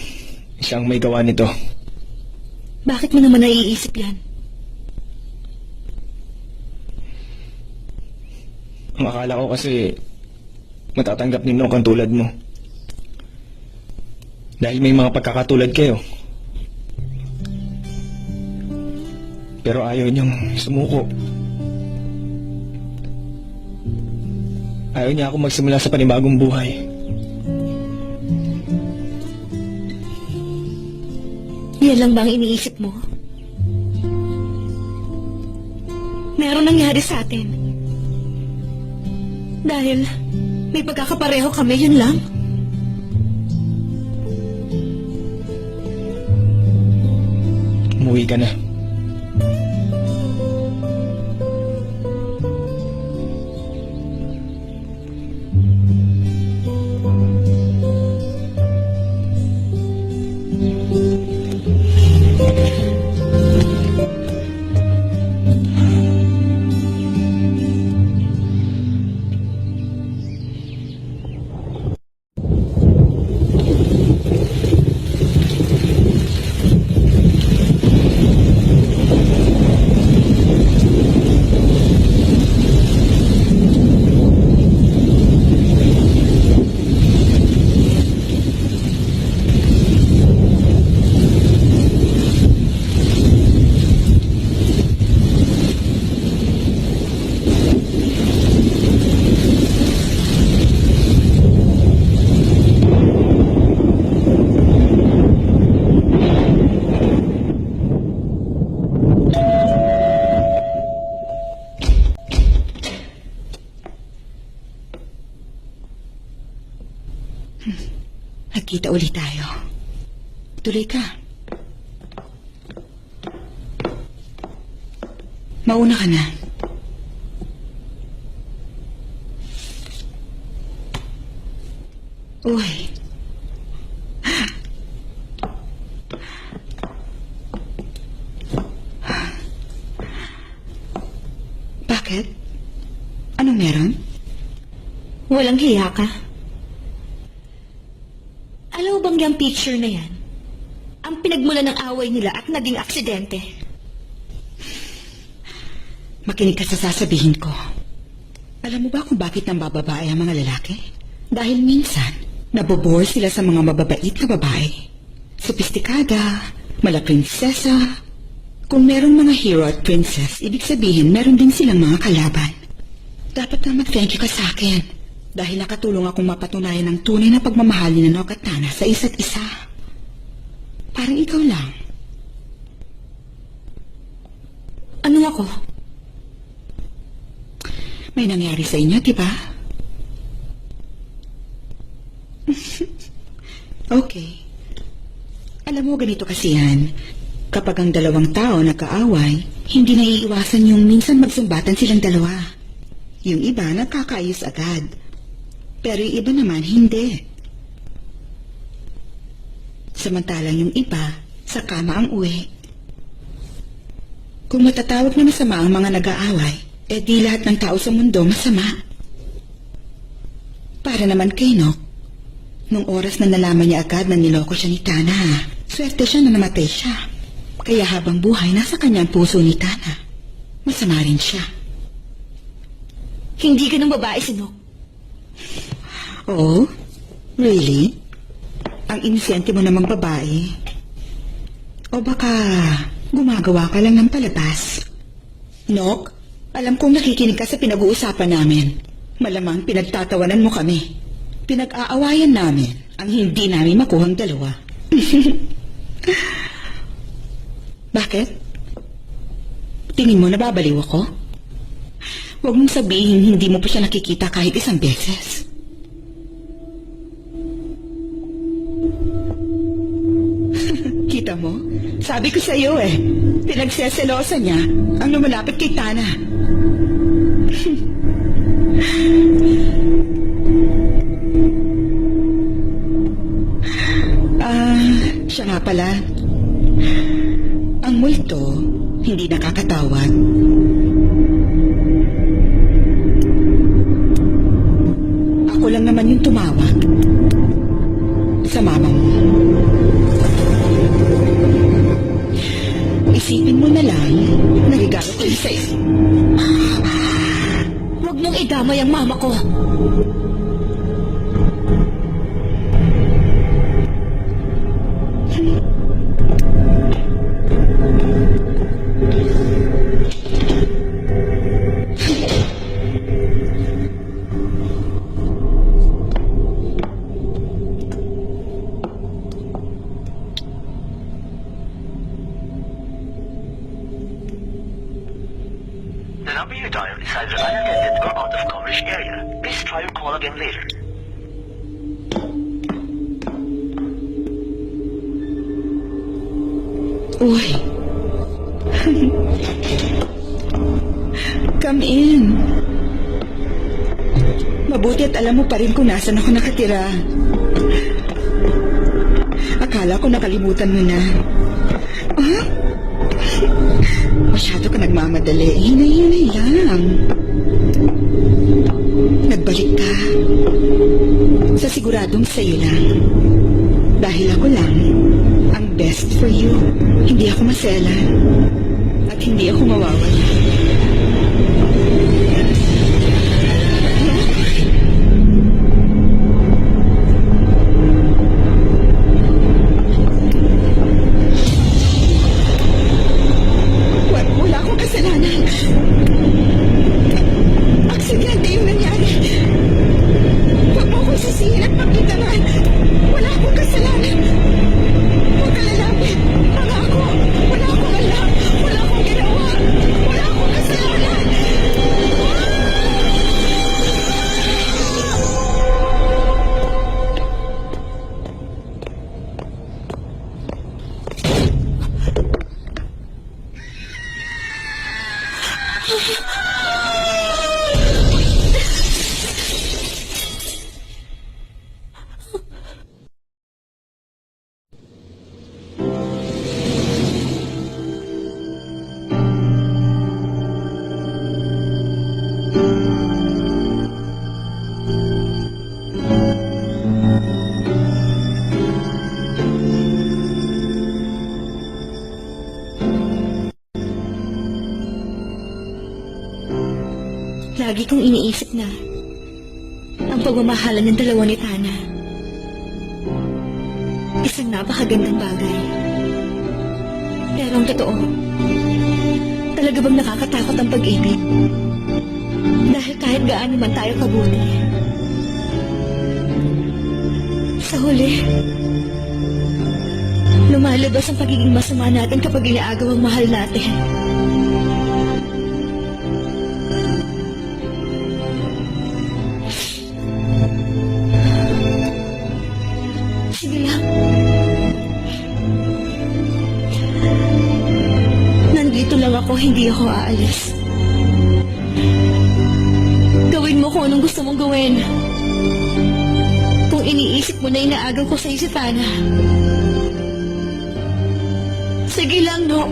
Siya ang may gawa nito. Bakit mo naman naiisip yan? Ang akala ko kasi matatanggap ni Nok ang tulad mo. Dahil may mga pagkakatulad kayo. Pero ayaw niyang sumuko. Ayaw niya ako magsimula sa panibagong buhay. Yan lang ba ang iniisip mo? Meron nangyari sa atin. Dahil may pagkakapareho kami, yun lang. Umuwi ka na. magkita ulit tayo. Tuloy ka. Mauna ka na. Uy. Bakit? Anong meron? Walang hiya ka. Alam mo bang yung picture na yan? Ang pinagmula ng away nila at naging aksidente. Makinig ka sa sasabihin ko. Alam mo ba kung bakit nang bababae ang mga lalaki? Dahil minsan, nabobore sila sa mga mababait na babae. Sopistikada, malaprinsesa. Kung merong mga hero at princess, ibig sabihin meron din silang mga kalaban. Dapat na mag-thank you ka sa akin. Dahil nakatulong akong mapatunayan ng tunay na pagmamahal ni Nanok at Tana sa isa't isa. Parang ikaw lang. Ano ako? May nangyari sa inyo, di ba? Okay. Alam mo, ganito kasi yan. Kapag ang dalawang tao nagkaaway, hindi naiiwasan yung minsan magsumbatan silang dalawa. Yung iba nagkakaayos agad. Pero yung iba naman hindi. Samantalang yung iba, sa kama ang uwi. Kung matatawag na masama ang mga nag-aaway, eh di lahat ng tao sa mundo masama. Para naman kay Nok, nung oras na nalaman niya agad na niloko siya ni Tana, swerte siya na namatay siya. Kaya habang buhay, nasa kanyang puso ni Tana. Masama rin siya. Hindi ka ng babae, Sinok. Oh? Really? Ang inosente mo namang babae. O baka gumagawa ka lang ng palabas. Nok, alam kong nakikinig ka sa pinag-uusapan namin. Malamang pinagtatawanan mo kami. Pinag-aawayan namin ang hindi namin makuhang dalawa. Bakit? Tingin mo nababaliw ako? Huwag mong sabihin hindi mo pa siya nakikita kahit isang beses. Kita mo? Sabi ko sa iyo eh. Pinagseselosa niya ang lumalapit kay Tana. Siya nga pala. Ang multo, hindi nakakatawag. Ako lang naman yung tumawag. Sa mama mo. Isipin mo na lang, nagigalo ko yun sa'yo. Huwag mong idamay ang mama ko. The number you dialed is either unattended or out of coverage area. Please try your call again later. Uy. Come in. Mabuti at alam mo pa rin kung nasan ako nakatira. Akala ko nakalimutan mo na. Ah? Masyado ka nagmamadali. Hinay-hinay lang. Nagbalik ka. Sa siguradong sa'yo lang. Dahil ako lang ang best for you. Hindi ako maselan. At hindi ako mawawala. Wala akong kasalanan. Aksidente yung nangyari. Huwag mo akong sisihin at pagkitanan. Wala akong kasalanan. Huwag ka lalapit. Pangako. Wala akong alam. Wala akong ginawa. Wala akong kasalanan. Lagi kong iniisip na ang pagmamahalan ng dalawa ni Tana. Isang napakagandang bagay. Pero ang totoo, talaga bang nakakatakot ang pag-ibig? Dahil kahit gaano man tayo kabuti, sa huli, lumalabas ang pagiging masama natin kapag inaagaw ang mahal natin. Sige lang. Nandito lang ako, hindi ako aalis. Gawin mo kung anong gusto mong gawin. Kung iniisip mo na inaagaw ko sa'yo si Tana. Sige lang, no?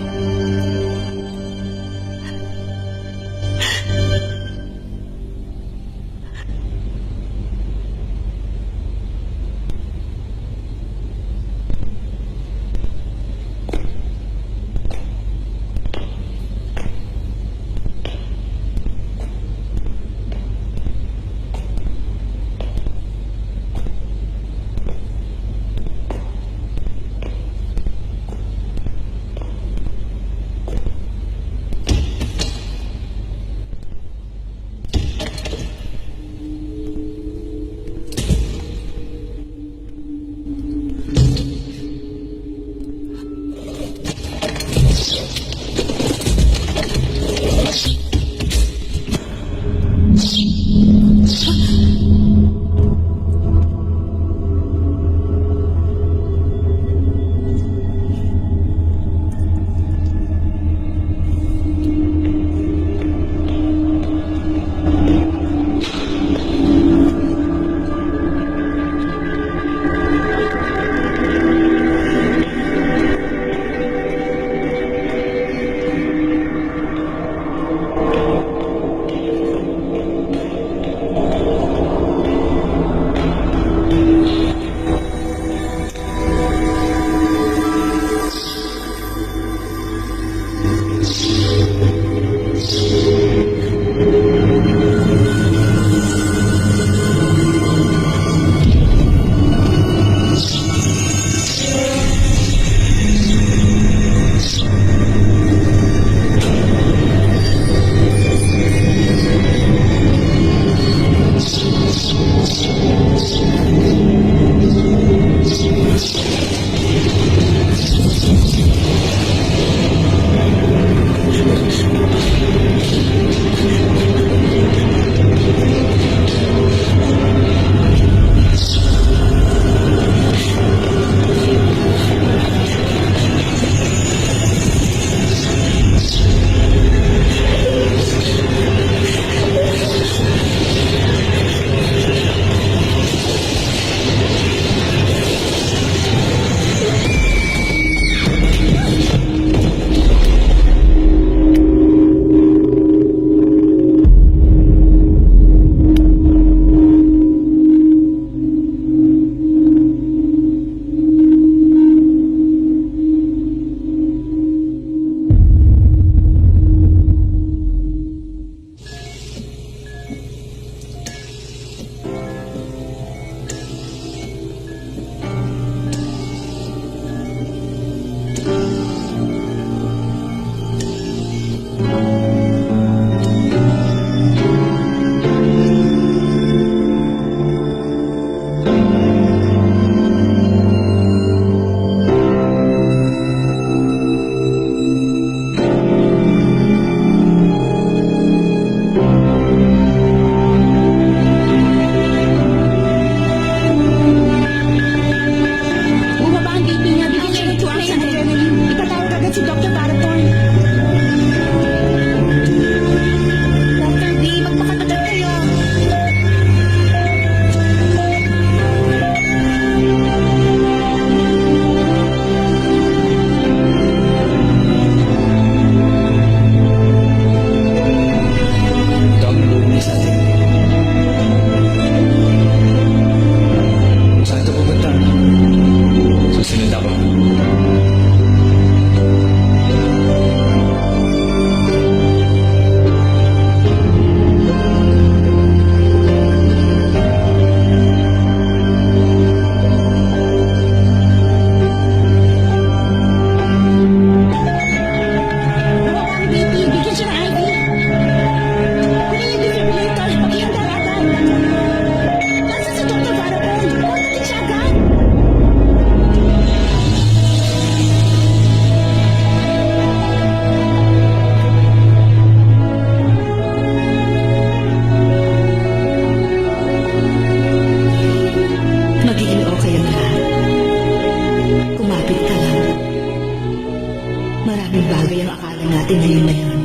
akala natin ngayon na yun,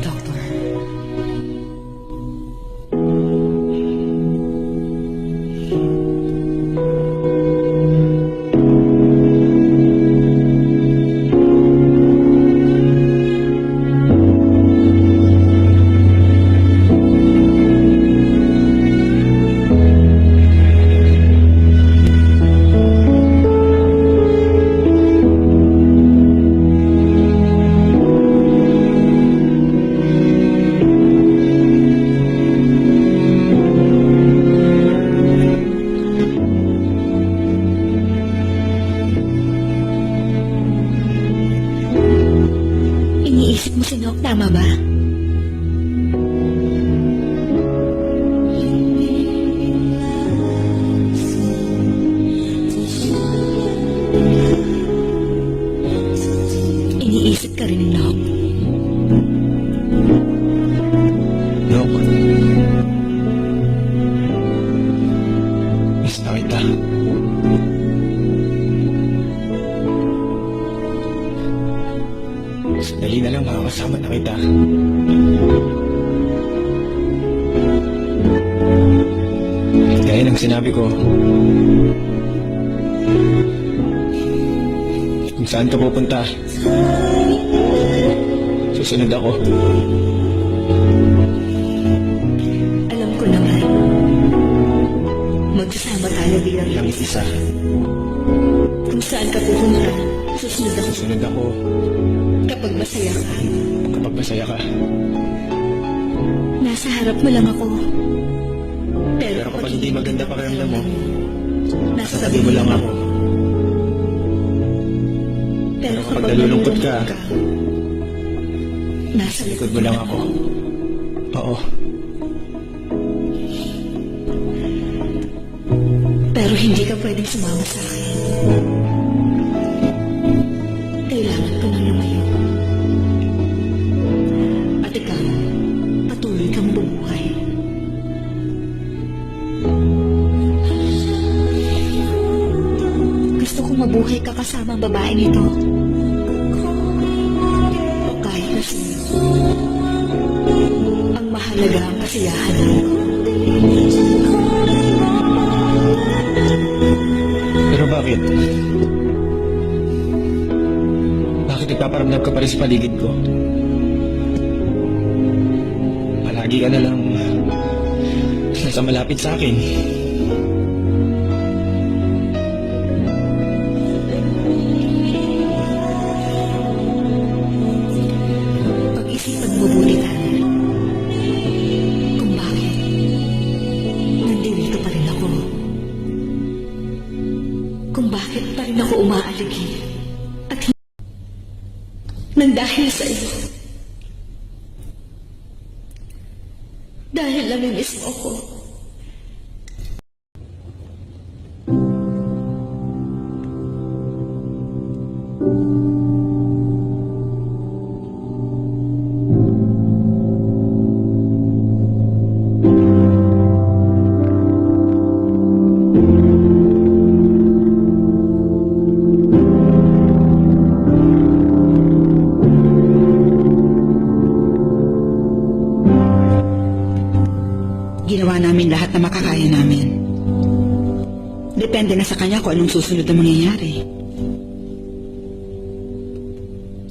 Doctor. Iniisip mo si Nok, tama ba? Iniisip ka rin ni Nok. Dok. Miss na kita. Sandali na lang makakasama na kita. Gaya ng sinabi ko, kung saan ka pupunta, susunod ako. Alam ko naman. Magsasama tayo bilang Lang isa, kung saan ka pupunta, susunod ako. susunod ako Kapag masaya ka, kapag masaya ka. nasa harap mo lang ako. Pero kapag hindi maganda pakiramdam mo, nasa tabi mo lang ako. Pero kapag nalulungkot ka, nasa likod mo lang ako. Oo. Pero hindi ka pwedeng sumama sa akin. Kailangan ko nang lumayo. At ikaw, patuloy kang bumuhay. Gusto kong mabuhay ka kasama ang babaeng ito. O kahit na sino. Ang mahalaga ang kasiyahan mo. Pero bakit? Bakit nagpaparamdam ka pa rin sa paligid ko? Palagi ka na lang nasa malapit sa akin. Pag-isipan mo buti tayo. Kung bakit nandito pa rin ako. Kung bakit pa rin ako umaaligi. At nang dahil sa iyo. Dahil namimiss mo ako. Ginawa namin lahat na makakaya namin. Depende na sa kanya kung anong susunod na mangyayari.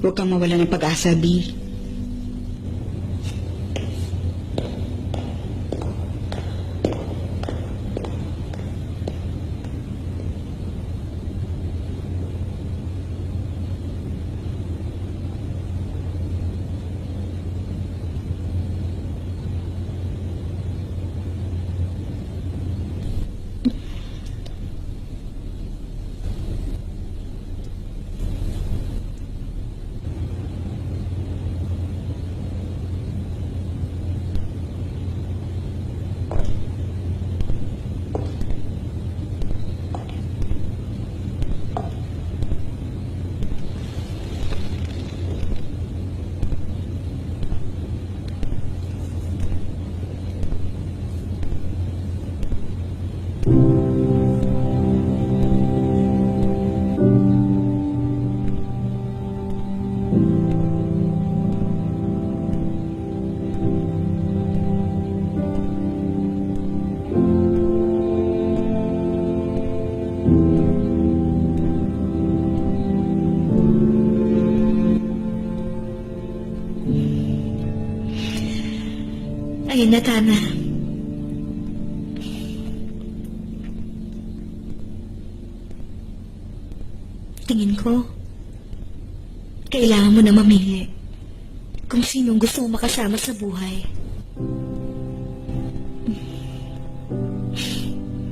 Huwag kang mawala ng pag-asa, Bill. Ayun na, Tana. Tingin ko, kailangan mo na mamili kung sinong gusto mo makasama sa buhay.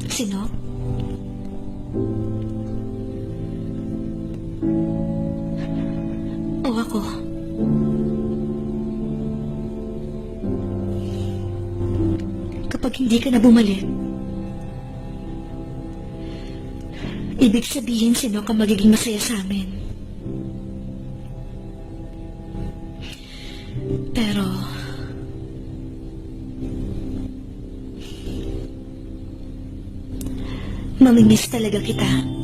Sino? O ako? Kapag hindi ka na bumalik, ibig sabihin sino ka magiging masaya sa amin. Pero, mamimiss talaga kita.